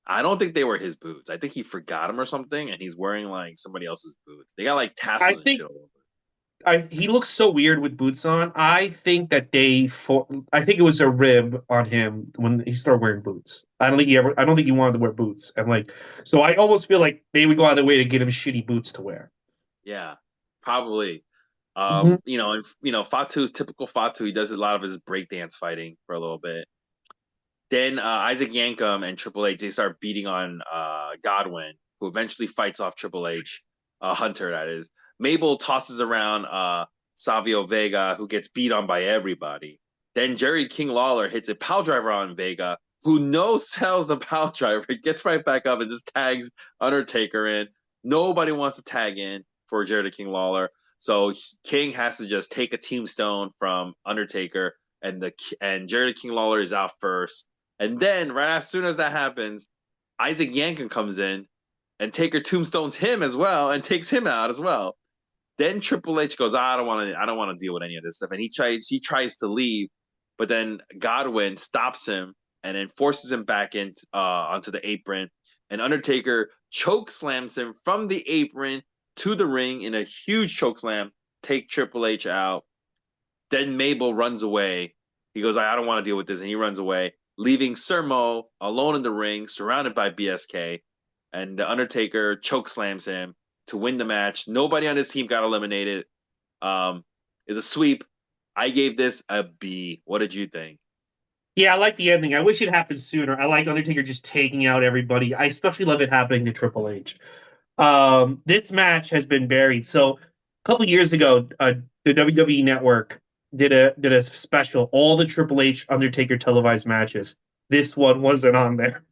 I don't think they were his boots. I think he forgot them or something, and he's wearing like somebody else's boots. They got like I tassels and think shit all over. he looks so weird with boots on. I think it was a rib on him when he started wearing boots. I don't think he wanted to wear boots. And like so I almost feel like they would go out of their way to get him shitty boots to wear. Yeah, probably. Hmm. Fatu's typical Fatu. He does a lot of his breakdance fighting for a little bit. Then Isaac Yankem and Triple H they start beating on Godwin, who eventually fights off Triple H, Hunter that is. Mabel tosses around Savio Vega, who gets beat on by everybody. Then Jerry King Lawler hits a power driver on Vega, who no sells the power driver, gets right back up and just tags Undertaker in. Nobody wants to tag in for Jerry King Lawler, so King has to just take a tombstone from Undertaker, and Jerry King Lawler is out first. And then, right as soon as that happens, Isaac Yankem comes in and Taker tombstones him as well and takes him out as well. Then Triple H goes, I don't want to deal with any of this stuff. And he tries to leave, but then Godwin stops him and then forces him back onto the apron. And Undertaker choke slams him from the apron to the ring in a huge choke slam, take Triple H out. Then Mabel runs away. He goes, I don't want to deal with this. And he runs away, leaving Sir Mo alone in the ring, surrounded by BSK. And the Undertaker choke slams him to win the match. Nobody on his team got eliminated. It's a sweep. I gave this a B. What did you think? Yeah, I like the ending. I wish it happened sooner. I like Undertaker just taking out everybody. I especially love it happening to Triple H. This match has been buried. So a couple years ago, the WWE Network did a special, all the Triple H Undertaker televised matches. This one wasn't on there.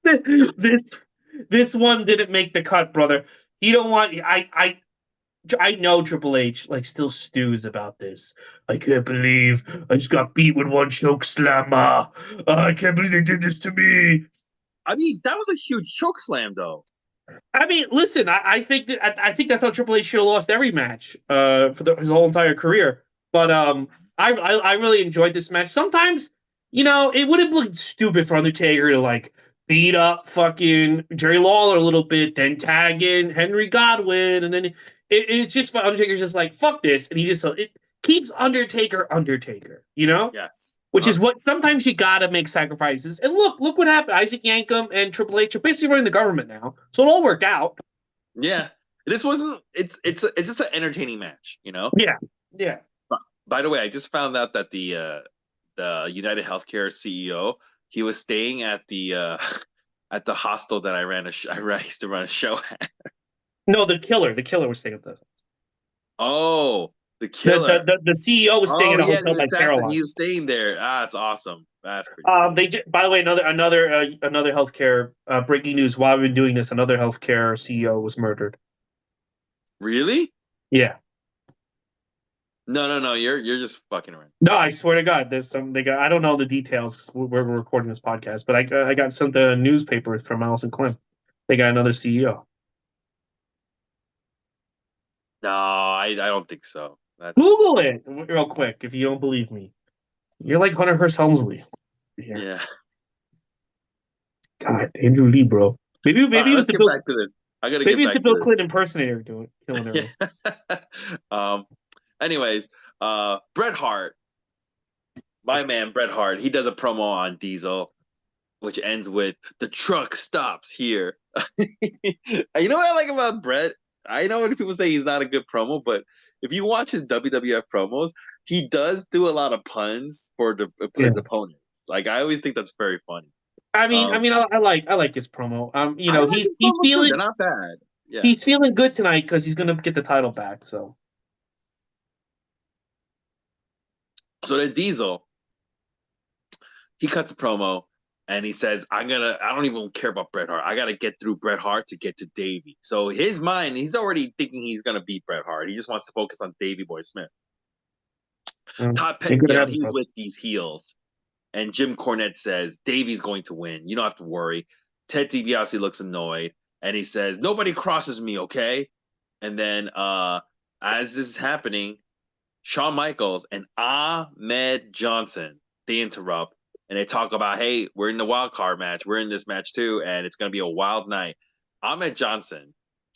this this one didn't make the cut, brother. You don't want I know Triple H like still stews about this. I can't believe I just got beat with one choke slammer. I can't believe they did this to me. I mean, that was a huge choke slam, though. I mean, listen, I think that's how Triple H should have lost every match for his whole entire career. But I really enjoyed this match. Sometimes, it would have looked stupid for Undertaker to like beat up fucking Jerry Lawler a little bit, then tag in Henry Godwin, and then it's just Undertaker's just like fuck this, and he just it keeps Undertaker, Yes. which is what sometimes you gotta make sacrifices. And look what happened. Isaac Yankem and Triple H are basically running the government now, so it all worked out. Yeah. This wasn't. It's just an entertaining match, you know. Yeah, yeah. By the way, I just found out that the United Healthcare CEO he was staying at the at the hostel that I used to run a show at. No, the killer was staying at the Oh, the the killer. the CEO was staying Oh at a yeah, hotel the by assassin. He Caroline. was staying there. Ah, that's awesome. That's pretty cool. By the way, another healthcare breaking news. While we've been doing this, another healthcare CEO was murdered. Really? Yeah. No, no, no. You're just fucking around. No, I swear to God, there's some. They got. I don't know the details because we're recording this podcast, but I got sent a newspaper from Allison Clint. They got another CEO. No, I don't think so. That's Google it real quick if you don't believe me. You're like Hunter Hearst Helmsley here. yeah. God, Andrew Lee, bro. All Maybe right, it was let's the get Bill back to this. I gotta maybe get it's the back to Bill this. Clinton impersonator doing killing Yeah. everyone. um. Anyways, Bret Hart, my man Bret Hart, he does a promo on Diesel, which ends with the truck stops here. You know what I like about Bret? I know when people say he's not a good promo, but if you watch his WWF promos, he does do a lot of puns for Yeah. his opponents. Like I always think that's very funny. I Um, mean, I like his promo. I like his promos too. They're not bad. Yeah. he's feeling good tonight because he's gonna get the title back. So So then Diesel, he cuts a promo and he says, I don't even care about Bret Hart. I gotta get through Bret Hart to get to Davey. So his mind, he's already thinking he's gonna beat Bret Hart. He just wants to focus on Davey Boy Smith. Todd He Pettengill, could you have know, had his he's brother. with these heels. And Jim Cornette says, Davey's going to win. You don't have to worry. Ted DiBiase looks annoyed and he says, nobody crosses me, okay? And then as this is happening, Shawn Michaels and Ahmed Johnson, they interrupt and they talk about, hey, we're in the wild card match. We're in this match too, and it's going to be a wild night. Ahmed Johnson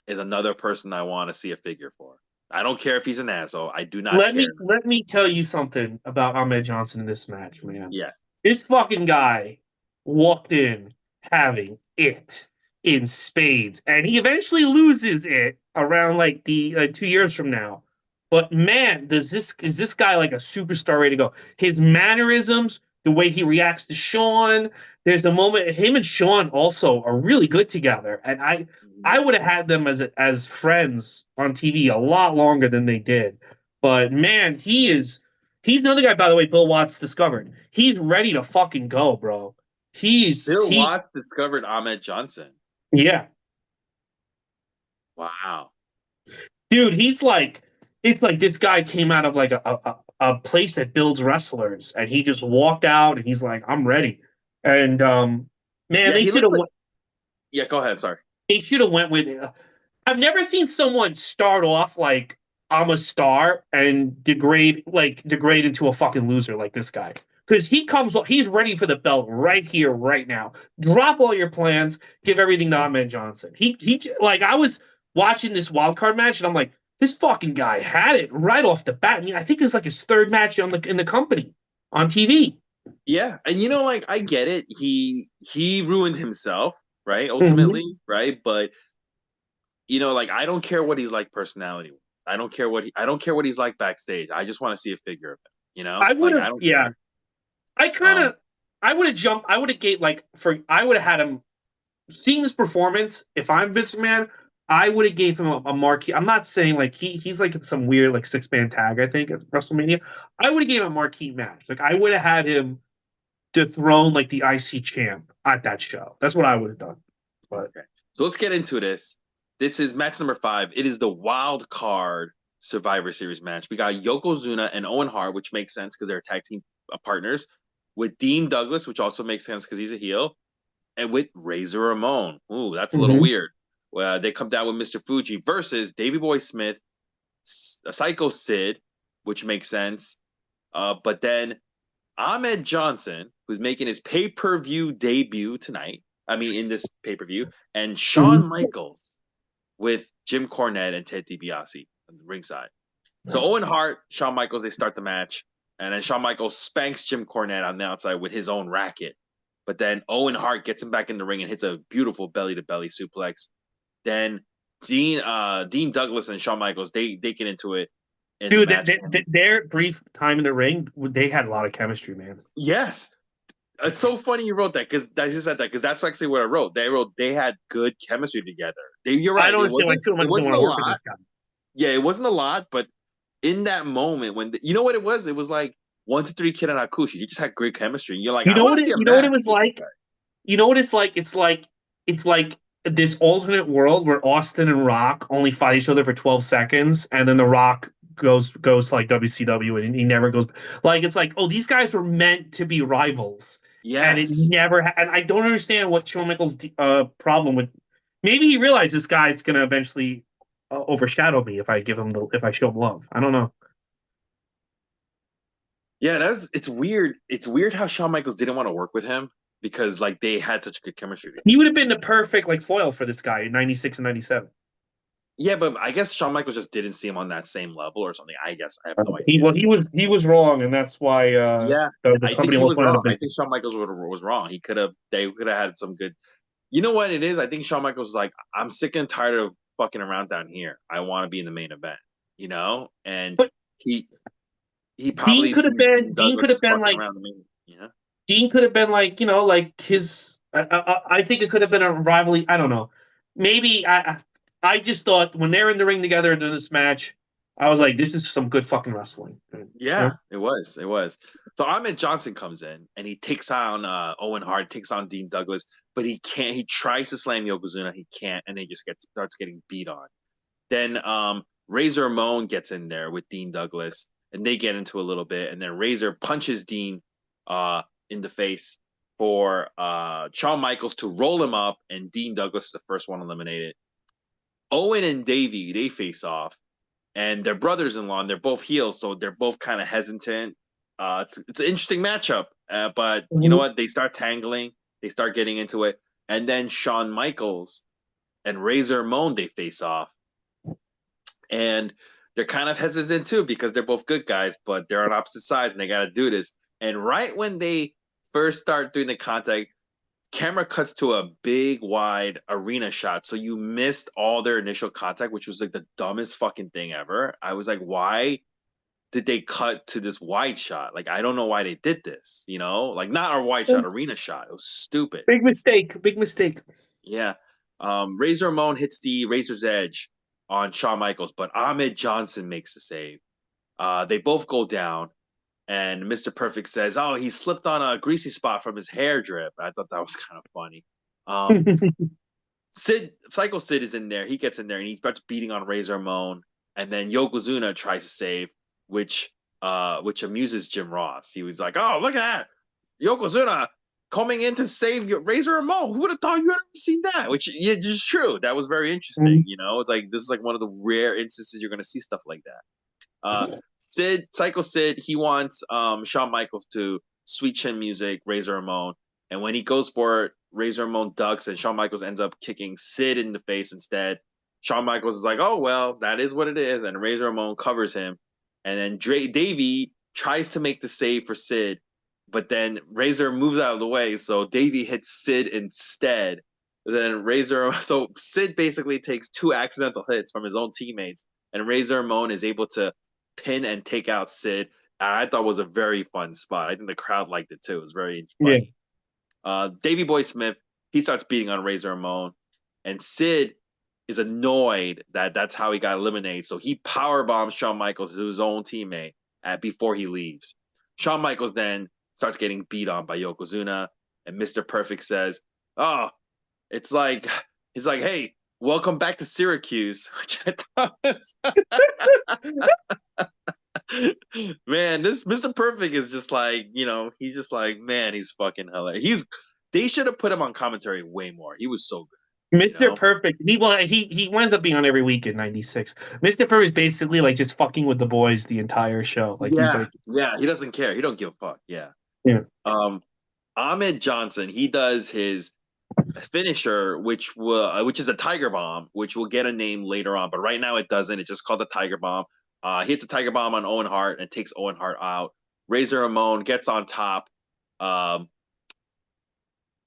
is another person I want to see a figure for. I don't care if he's an asshole. I do not care. Let me tell you something about Ahmed Johnson in this match, man. Yeah. This fucking guy walked in having it in spades, and he eventually loses it around like the 2 years from now. But man, does this is this guy like a superstar ready to go? His mannerisms, the way he reacts to Sean. There's the moment him and Sean also are really good together, and I would have had them as friends on TV a lot longer than they did. But man, he's another guy, by the way, Bill Watts discovered. He's ready to fucking go, bro. Bill He Watts discovered Ahmed Johnson. Yeah. Wow. Dude, he's like it's like this guy came out of like a place that builds wrestlers and he just walked out and he's like, I'm ready. And man, Yeah, they he should looks have like. Yeah, go ahead. Sorry. they should have went with I've never seen someone start off like I'm a star and degrade into a fucking loser like this guy. Because he's ready for the belt right here, right now. Drop all your plans, give everything to Ahmed Johnson. He like I was watching this wild card match and I'm like, this fucking guy had it right off the bat. I mean, I think this is like his third match in the company on TV. Yeah, and like I get it. He ruined himself, right? Mhm. Ultimately, right? But like I don't care what he's like personality. I don't care what he's like backstage. I just want to see a figure of him. I would Like have, I don't yeah. care. I kind Um, of, I would have jumped. I would have gave like for. I would have had him seeing this performance, if I'm Vince McMahon, I would have gave him a marquee. I'm not saying like he's like in some weird like 6 man tag. I think at WrestleMania, I would have gave him a marquee match. Like I would have had him dethrone like the IC champ at that show. That's what I would have done. But okay, so let's get into this. This is match number 5. It is the wild card Survivor Series match. We got Yokozuna and Owen Hart, which makes sense because they're tag team partners, with Dean Douglas, which also makes sense because he's a heel, and with Razor Ramon. Ooh, that's a little Mhm. weird. They come down with Mr. Fuji versus Davey Boy Smith, Psycho Sid, which makes sense. But then Ahmed Johnson, who's making his pay per view debut tonight. I mean, in this pay per view, and Shawn Mhm. Michaels with Jim Cornette and Ted DiBiase on the ringside. So Owen Hart, Shawn Michaels, they start the match, and then Shawn Michaels spanks Jim Cornette on the outside with his own racket. But then Owen Hart gets him back in the ring and hits a beautiful belly to belly suplex. Then Dean Douglas and Shawn Michaels they get into it in the Dude, match. their brief time in the ring, they had a lot of chemistry, man. Yes, it's so funny you wrote that because I just said that because that's actually what I wrote. They wrote they had good chemistry together. You're I right. don't It understand why wasn't someone it doesn't wasn't want a to work with lot. this guy. Yeah, it wasn't a lot, but in that moment when you know what it was? It was like 1, 2, 3 Kid and Akushi. You just had great chemistry. You're like, I want to see a You know what it match was with this like? guy. You know what it's like? It's like this alternate world where Austin and Rock only fight each other for 12 seconds, and then the Rock goes to like WCW and he never goes. Like it's like, oh, these guys were meant to be rivals, and it Yes. never. And I don't understand what Shawn Michaels' problem with. Maybe he realized this guy's gonna eventually overshadow me if I show him love. I don't know. Yeah, it's weird. It's weird how Shawn Michaels didn't want to work with him because like they had such good chemistry He together. would have been the perfect like foil for this guy in '96 and '97. Yeah, but I guess Shawn Michaels just didn't see him on that same level or something. I guess I have no He idea. well, he was wrong, and that's why Yeah, the I think company he almost was went out wrong. of I business. think Shawn Michaels was wrong. They could have had some good. You know what it is? I think Shawn Michaels was like, I'm sick and tired of fucking around down here. I want to be in the main event. And But he he probably sees Dean Dean could Douglas have been fucking like around the main. Dean could have been like like his. I think it could have been a rivalry. I don't know. Maybe I just thought when they're in the ring together in this match, I was like, this is some good fucking wrestling. You Yeah, know? it was. It was. So Ahmed Johnson comes in and he takes on Owen Hart, takes on Dean Douglas, but he can't. He tries to slam Yokozuna, he can't, and they just starts getting beat on. Then Razor Ramon gets in there with Dean Douglas, and they get into a little bit, and then Razor punches Dean in the face for Shawn Michaels to roll him up, and Dean Douglas is the first one eliminated. Owen and Davey, they face off, and they're brothers-in-law, and they're both heels, so they're both kind of hesitant. It's an interesting matchup, but you know Mhm. what? They start tangling, they start getting into it, and then Shawn Michaels and Razor Ramon they face off, and they're kind of hesitant too because they're both good guys, but they're on opposite sides and they got to do this. And right when they first start doing the contact, camera cuts to a big wide arena shot, so you missed all their initial contact, which was like the dumbest fucking thing ever. I was like, why did they cut to this wide shot? Like, I don't know why they did this, like not a wide shot, arena shot. It was stupid. Big mistake. Big mistake. Yeah. Razor Ramon hits the Razor's Edge on Shawn Michaels, but Ahmed Johnson makes the save. They both go down, and Mr. Perfect says, "Oh, he slipped on a greasy spot from his hair drip." I thought that was kind of funny. Um, Psycho Sid is in there. He gets in there and he starts beating on Razor Ramon, and then Yokozuna tries to save, which amuses Jim Ross. He was like, "Oh, look at that, Yokozuna coming in to save your Razor Ramon. Who would have thought you had ever seen that?" Which, yeah, just true. That was very interesting. Mhm. It's like this is like one of the rare instances you're going to see stuff like that. Psycho Sid, he wants Shawn Michaels to sweet chin music Razor Ramon, and when he goes for it, Razor Ramon ducks, and Shawn Michaels ends up kicking Sid in the face instead. Shawn Michaels is like, "Oh well, that is what it is," and Razor Ramon covers him, and then Davey tries to make the save for Sid, but then Razor moves out of the way, so Davey hits Sid instead. Then so Sid basically takes two accidental hits from his own teammates, and Razor Ramon is able to pin and take out Sid. I thought was a very fun spot. I think the crowd liked it too. It was very Yeah. funny. Davy Boy Smith, he starts beating on Razor Ramon, and Sid is annoyed that that's how he got eliminated. So he power bombs Shawn Michaels, his own teammate, before he leaves. Shawn Michaels then starts getting beat on by Yokozuna, and Mr. Perfect says, "Oh, it's like he's like, hey, welcome back to Syracuse," which I thought was man, this Mr. Perfect is just like, he's just like, man, he's fucking hilarious. They should have put him on commentary way more. He was so good, Mr. Perfect. He winds up being on every week in '96. Mr. Perfect is basically like just fucking with the boys the entire show. Like he's Yeah, like, yeah, he doesn't care. He don't give a fuck. Yeah. yeah. Um, Ahmed Johnson, he does his finisher, which is a Tiger Bomb, which will get a name later on, but right now it doesn't. It's just called the Tiger Bomb. Hits a Tiger Bomb on Owen Hart and takes Owen Hart out. Razor Ramon gets on top. Um,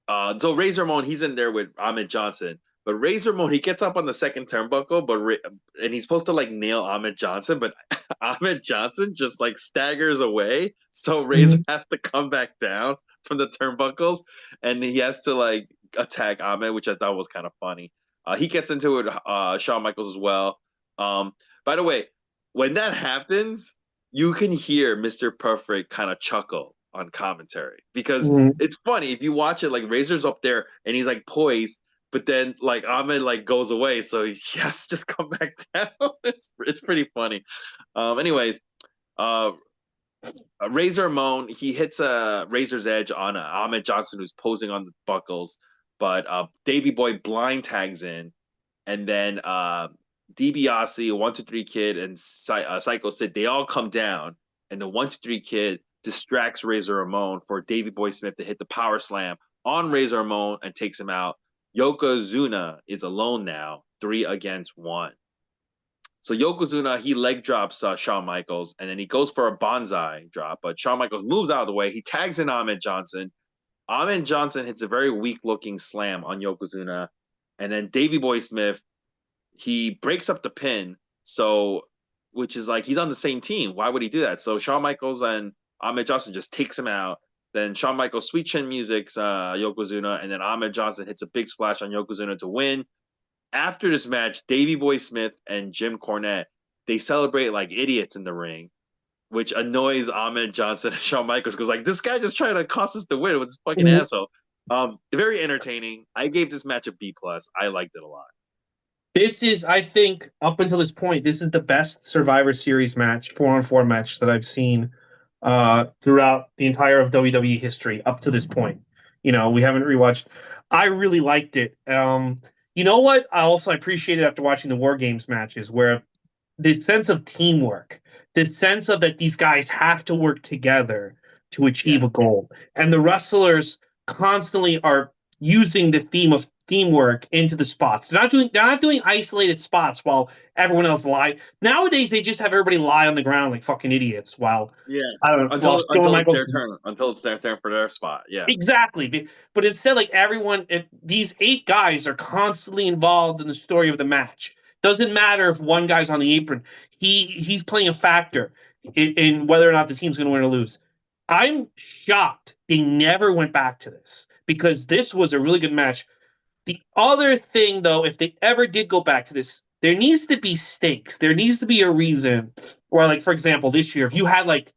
so Razor Ramon, he's in there with Ahmed Johnson, but Razor Ramon, he gets up on the second turnbuckle, and he's supposed to like nail Ahmed Johnson, but Ahmed Johnson just like staggers away, so Razor Mhm. has to come back down from the turnbuckles, and he has to like attack Ahmed, which I thought was kind of funny. He gets into it, Shawn Michaels as well. Um, by the way, when that happens, you can hear Mr. Perfect kind of chuckle on commentary because Mhm. it's funny if you watch it. Like Razor's up there and he's like poised, but then like Ahmed like goes away, so he has to just come back down. It's pretty funny. Anyways, uh, Razor Ramon, he hits a Razor's Edge on Ahmed Johnson who's posing on the buckles, but Davy Boy blind tags in, and then DiBiase, 1-2-3 Kid, and Psycho Sid, they all come down, and the 1-2-3 Kid distracts Razor Ramon for Davy Boy Smith to hit the power slam on Razor Ramon and takes him out. Yokozuna is alone now, 3-1. So Yokozuna, he leg drops Shawn Michaels, and then he goes for a bonsai drop, but Shawn Michaels moves out of the way. He tags in Ahmed Johnson. Ahmed Johnson hits a very weak looking slam on Yokozuna, and then Davy Boy Smith, he breaks up the pin. So, which is like he's on the same team. Why would he do that? So Shawn Michaels and Ahmed Johnson just takes him out. Then Shawn Michaels sweet chin music's Yokozuna, and then Ahmed Johnson hits a big splash on Yokozuna to win. After this match, Davy Boy Smith and Jim Cornette, they celebrate like idiots in the ring, which annoys Ahmed Johnson and Shawn Michaels because like this guy just trying to cost us the win with this fucking Mhm. asshole. Very entertaining. I gave this match a B plus. I liked it a lot. This is, I think, up until this point, this is the best Survivor Series match, 4-on-4 match that I've seen throughout the entire of WWE history up to this point. We haven't rewatched. I really liked it. You know what? I also appreciated after watching the War Games matches, where this sense of teamwork, this sense of that these guys have to work together to Yeah. achieve a goal. And the wrestlers constantly are using the theme of teamwork into the spots. They're not doing isolated spots while everyone else lie. Nowadays they just have everybody lie on the ground like fucking idiots while Yeah. I don't know, while Until Shawn until it's Michaels. their turn. Until it's their turn for their spot. Yeah. Exactly. But instead, like these eight guys are constantly involved in the story of the match. Doesn't matter if one guy's on the apron. He's playing a factor in whether or not the team's going to win or lose. I'm shocked they never went back to this because this was a really good match. The other thing, though, if they ever did go back to this, there needs to be stakes. There needs to be a reason. Or, like, for example, this year, if you had like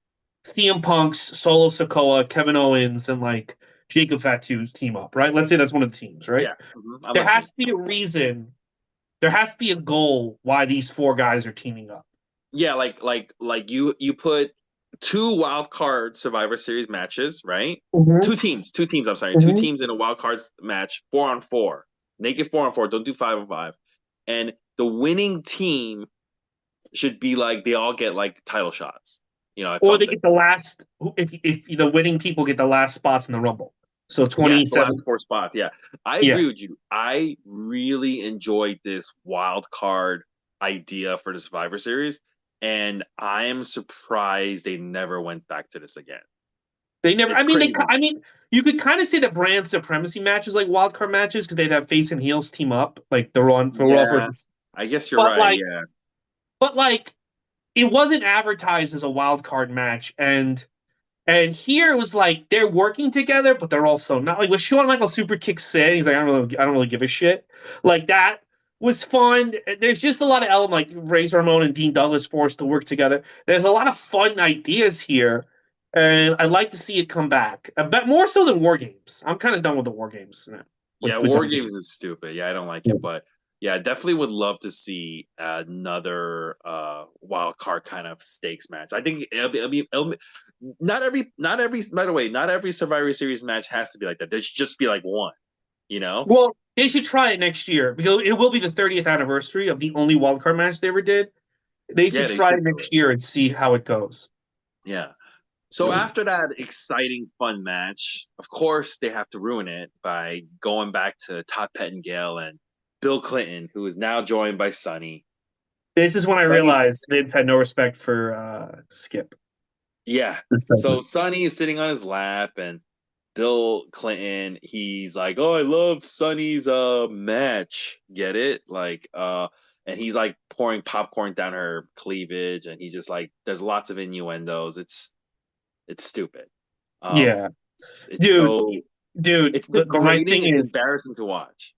CM Punk's Solo Sokoa, Kevin Owens, and like Jacob Fatu team up, right? Let's say that's one of the teams, right? Yeah. I'm There listening. has to be a reason. There has to be a goal why these four guys are teaming up. Yeah, like you put two wild card Survivor Series matches, right? Mm-hmm. Two teams. I'm sorry, two Mm-hmm. teams in a wild card match, 4-on-4, naked 4-on-4. Don't do 5-on-5. And the winning team should be like they all get like title shots, at Or they something. get the last. If the winning people get the last spots in the Rumble. So Yes, the last 27. four spots. Yeah, I Yeah. agree with you. I really enjoyed this wild card idea for the Survivor Series, and I am surprised they never went back to this again. They never. It's I mean, crazy. I mean, you could kind of say the brand supremacy matches like wild card matches because they'd have face and heels team up, like the Raw for Raw Yeah, versus. I guess you're But right. like, Yeah, but like, it wasn't advertised as a wild card match, and here it was like they're working together, but they're also not. Like when Shawn Michaels super kicks Sid, he's like, I don't really give a shit. Like that was fun. There's just a lot of elements like Razor Ramon and Dean Douglas forced to work together. There's a lot of fun ideas here, and I'd like to see it come back. But more so than War Games. I'm kind of done with the War Games now. yeah. With War WWE. Games is stupid. Yeah, I don't like it, but yeah, definitely would love to see another wild card kind of stakes match. I think not every. By the way, not every Survivor Series match has to be like that. There should just be like one. You know? Well, they should try it next year because it will be the 30th anniversary of the only wild card match they ever did. They should Yeah, they try should it do it. next year and see how it goes. Yeah. So after that exciting, fun match, of course they have to ruin it by going back to Todd Pettengill and Bill Clinton, who is now joined by Sonny. This is when I Sonny's realized they've had no respect for Skip. yeah. This So segment. Sonny is sitting on his lap and Bill Clinton, he's like, "Oh, I love Sonny's match." Get it? And he's like pouring popcorn down her cleavage and he's just like there's lots of innuendos. It's stupid. Um Yeah, it's dude, so dude. it's But my degrading. thing It's is, embarrassing to watch.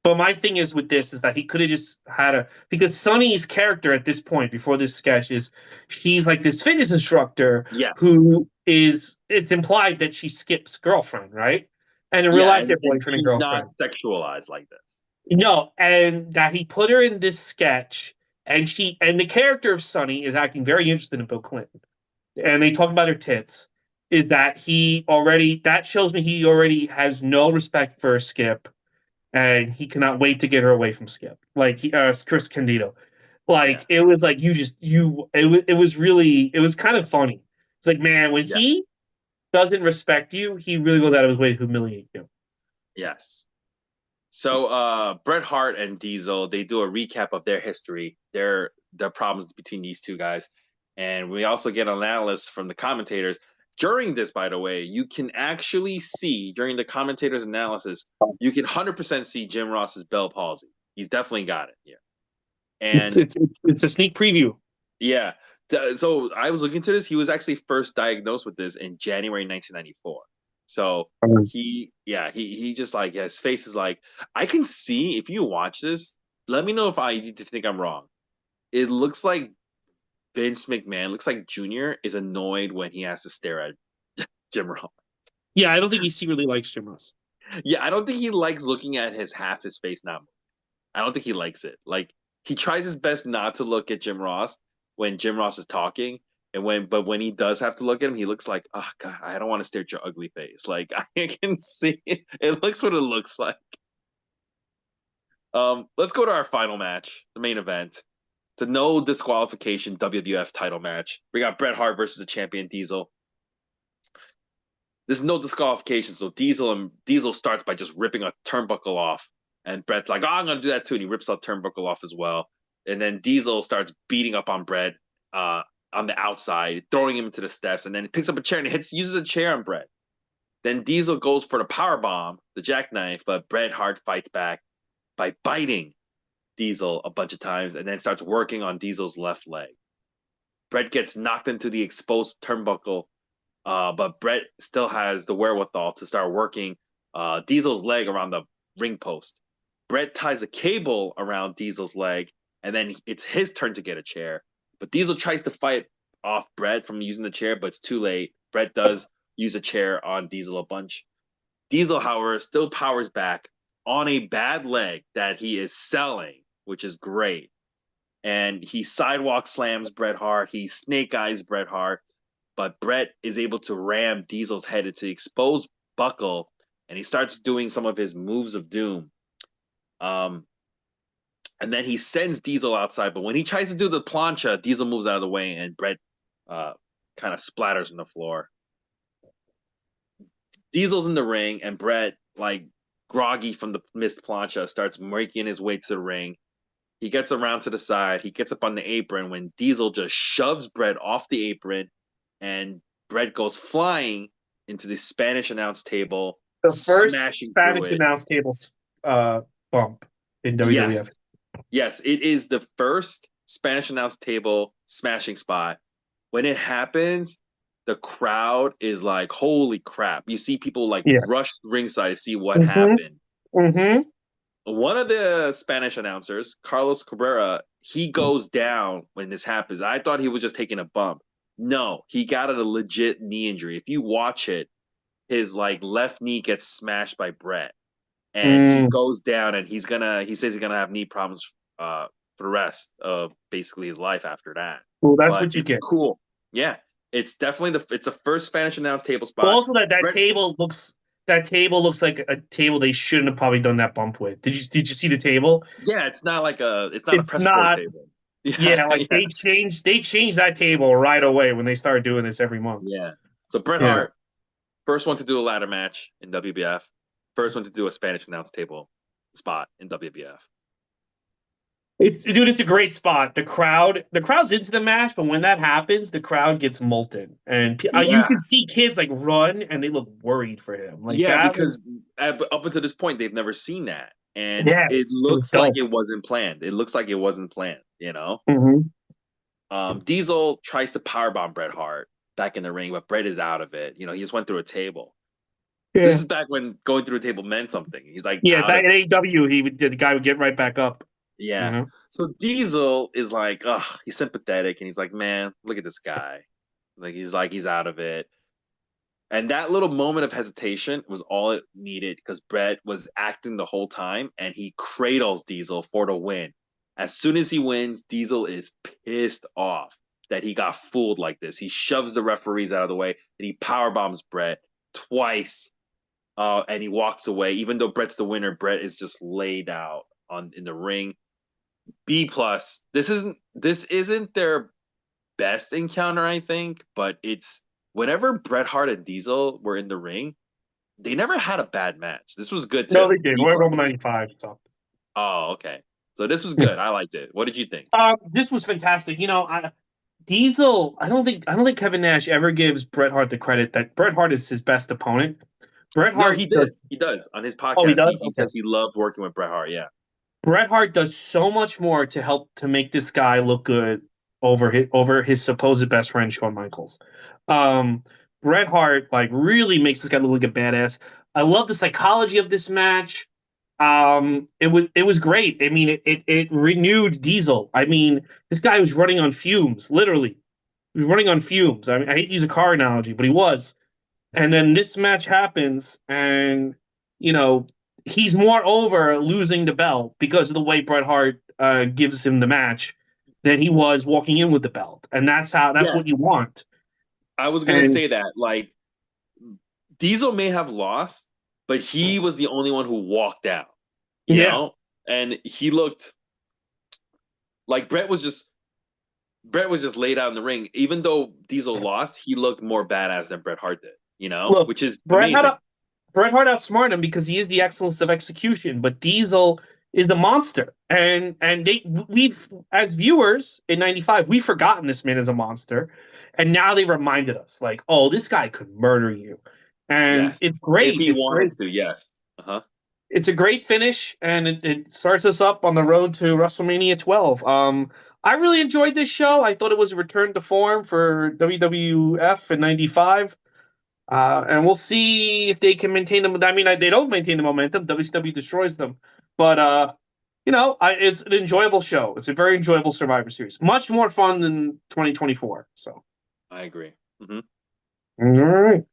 with this is that he could have just had a because Sunny's character at this point before this sketch is she's like this fitness instructor Yes. who is it's implied that she Skip's girlfriend, right? And in real Yeah, life, they're and boyfriend and she's not girlfriend. sexualized like this. No, and that he put her in this sketch, and the character of Sunny is acting very interested in Bill Clinton, and they talk about her tits. Is that he already? That shows me he already has no respect for Skip, and he cannot wait to get her away from Skip. Like Chris Candido, Yeah. like it was like you just you. It was really it was kind of funny. It's like man, when Yeah. he doesn't respect you, he really goes out of his way to humiliate you. Yes. So Bret Hart and Diesel, they do a recap of their history, their problems between these two guys. And we also get an analysis from the commentators. During this, by the way, you can actually see during the commentators' analysis, you can 100% see Jim Ross's Bell palsy. He's definitely got it. Yeah. It's And it's it's, it's a sneak preview. yeah. So I was looking into this. He was actually first diagnosed with this in January 1994. So he just like his face is like I can see if you watch this. Let me know if I need to think I'm wrong. It looks like Vince McMahon looks like Junior is annoyed when he has to stare at Jim Ross. Yeah, I don't think he secretly likes Jim Ross. Yeah, I don't think he likes looking at his half his face now. I don't think he likes it. Like he tries his best not to look at Jim Ross when Jim Ross is talking, and when he does have to look at him, he looks like, oh God, I don't want to stare at your ugly face. Like I can see it. It looks what it looks like. Let's go to our final match, the main event. It's a no disqualification WWF title match. We got Bret Hart versus the champion Diesel. There's no disqualification, so Diesel starts by just ripping a turnbuckle off, and Bret's like, "Oh, I'm gonna do that too," and he rips a turnbuckle off as well. And then Diesel starts beating up on Bret on the outside, throwing him into the steps, and then he picks up a chair and uses a chair on Bret. Then Diesel goes for the power bomb, the jackknife, but Bret Hart fights back by biting Diesel a bunch of times, and then starts working on Diesel's left leg. Bret gets knocked into the exposed turnbuckle, but Bret still has the wherewithal to start working Diesel's leg around the ring post. Bret ties a cable around Diesel's leg, and then it's his turn to get a chair. But Diesel tries to fight off Bret from using the chair, but it's too late. Bret does use a chair on Diesel a bunch. Diesel, however, still powers back on a bad leg that he is selling, which is great. And he sidewalk slams Bret Hart. He snake eyes Bret Hart, but Bret is able to ram Diesel's head into the exposed buckle, and he starts doing some of his moves of doom. Um, and then he sends Diesel outside, but when he tries to do the plancha, Diesel moves out of the way, and Bret kind of splatters on the floor. Diesel's in the ring, and Bret, like groggy from the missed plancha, starts making his way to the ring. He gets around to the side. He gets up on the apron when Diesel just shoves Bret off the apron, and Bret goes flying into the Spanish announce table, The first smashing through Spanish it. announce table bump in WWF. Yes, yes, it is the first Spanish announce table smashing spot. When it happens, the crowd is like, "Holy crap!" You see people like Yeah. rush ringside to see what Mm-hmm. happened. Mm-hmm. One of the Spanish announcers, Carlos Cabrera, he goes down when this happens. I thought he was just taking a bump. No, he got a legit knee injury. If you watch it, his like left knee gets smashed by Bret, and he Mm. goes down, and he says he's gonna have knee problems for the rest of basically his life after that. Well, that's But what you it's get. cool. Yeah, it's definitely it's the first Spanish announced table spot. Also, that Bret, table looks like a table they shouldn't have probably done that bump with. Did you see the table? yeah, it's not a It's press board not. table. Yeah, Yeah, like yeah. they changed that table right away when they started doing this every month. Yeah. So Bret Yeah. Hart, first one to do a ladder match in WBF, first one to do a Spanish announce table spot in WBF. It's a great spot. The crowd's into the match, but when that happens, the crowd gets molten, and you Yeah. can see kids like run and they look worried for him. Like Yeah, that was because up until this point, they've never seen that. And it yes, it was looks like dope. it wasn't planned. It looks like it wasn't planned, you know? Hmm. Diesel tries to powerbomb Bret Hart back in the ring, but Bret is out of it. You know, he just went through a table. This Yeah, is back when going through a table meant something. He's like yeah. out Back of at it. AEW, the guy would get right back up. You Yeah. know. So Diesel is like, ugh, he's sympathetic, and he's like, man, look at this guy. Like he's out of it. And that little moment of hesitation was all it needed because Bret was acting the whole time, and he cradles Diesel for the win. As soon as he wins, Diesel is pissed off that he got fooled like this. He shoves the referees out of the way, and he power bombs Bret twice, and he walks away. Even though Bret's the winner, Bret is just laid out on in the ring. B plus. This isn't their best encounter, I think, but it's whenever Bret Hart and Diesel were in the ring, they never had a bad match. This was good No, too. they did. B Royal Rumble plus. '95. So. Oh, okay. So this was good. I liked it. What did you think? This was fantastic. Diesel. I don't think Kevin Nash ever gives Bret Hart the credit that Bret Hart is his best opponent. Bret No, Hart he did. does. He does on his Oh, he podcast. He does. he Okay. says he loved working with Bret Hart. Yeah. Bret Hart does so much more to help to make this guy look good over his supposed best friend Shawn Michaels. Um, Bret Hart like really makes this guy look like a badass. I love the psychology of this match. It was great. I mean, it renewed Diesel. I mean, this guy was running on fumes, literally. He was running on fumes. I mean, I hate to use a car analogy, but he was. And then this match happens, and you know he's more over losing the belt because of the way Bret Hart gives him the match than he was walking in with the belt, and that's Yes, what you want. I was gonna And say that. Like Diesel may have lost, but he was the only one who walked out. You yeah, know, and he looked like Brett was just laid out in the ring. Even though Diesel lost, he looked more badass than Bret Hart did. You know, look, which is Bret had amazing. a Bret Hart outsmarted him because he is the excellence of execution, but Diesel is the monster. And we've as viewers in '95, we've forgotten this man is a monster, and now they reminded us like, oh, this guy could murder you, and Yes, it's if great. he It's wanted great. to. Yes. Uh huh. It's a great finish, and it starts us up on the road to WrestleMania 12. I really enjoyed this show. I thought it was a return to form for WWF in '95. And we'll see if they can maintain them. I mean, they don't maintain the momentum. WCW destroys them. But, it's an enjoyable show. It's a very enjoyable Survivor Series. Much more fun than 2024. So, I agree. Hmm. all right.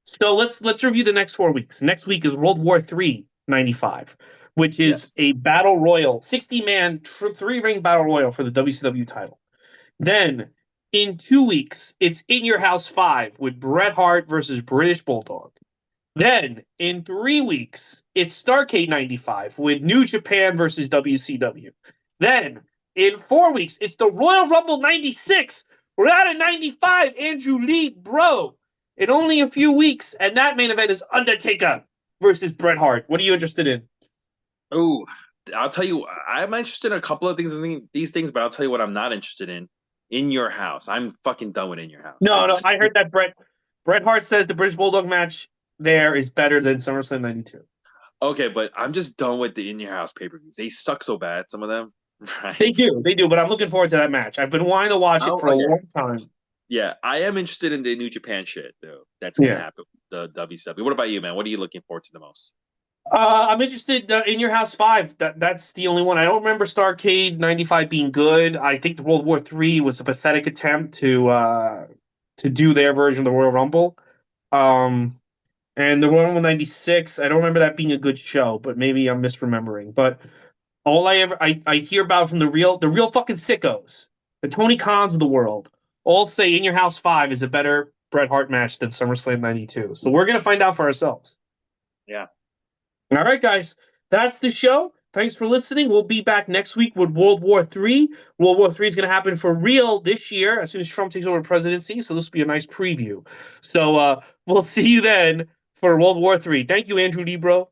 So let's review the next 4 weeks. Next week is World War III '95, which is Yes. a battle royal, 60-man, three-ring battle royal for the WCW title. Then in 2 weeks, it's In Your House 5 with Bret Hart versus British Bulldog. Then in 3 weeks, it's Starcade '95 with New Japan versus WCW. Then in 4 weeks, it's the Royal Rumble '96. We're out of '95. Andrew Lee, bro. In only a few weeks, and that main event is Undertaker versus Bret Hart. What are you interested in? Oh, I'll tell you, I'm interested in a couple of these things, but I'll tell you what I'm not interested in. In Your House. I'm fucking done with In Your House. No, no, It's I heard that Bret Hart says the British Bulldog match there is better than SummerSlam '92. okay, but I'm just done with the In Your House pay-per-views. They suck so bad, some of them. They Right. do, they do, but I'm looking forward to that match. I've been wanting to watch it Oh, for a okay. long time. Yeah, I am interested in the New Japan shit though. That's gonna Yeah. happen. The WCW. What about you, man? What are you looking forward to the most? I'm interested in Your House 5. That's the only one. I don't remember Starcade '95 being good. I think the World War III was a pathetic attempt to do their version of the Royal Rumble. Um, and the Royal Rumble '96, I don't remember that being a good show, but maybe I'm misremembering. But all I hear about from the real fucking sickos, the Tony Khans of the world, all say In Your House 5 is a better Bret Hart match than SummerSlam '92. So we're gonna find out for ourselves. Yeah. All right, guys, that's the show. Thanks for listening. We'll be back next week with World War III. World War III is going to happen for real this year as soon as Trump takes over the presidency. So this will be a nice preview. So we'll see you then for World War III. Thank you, Andrew Libro.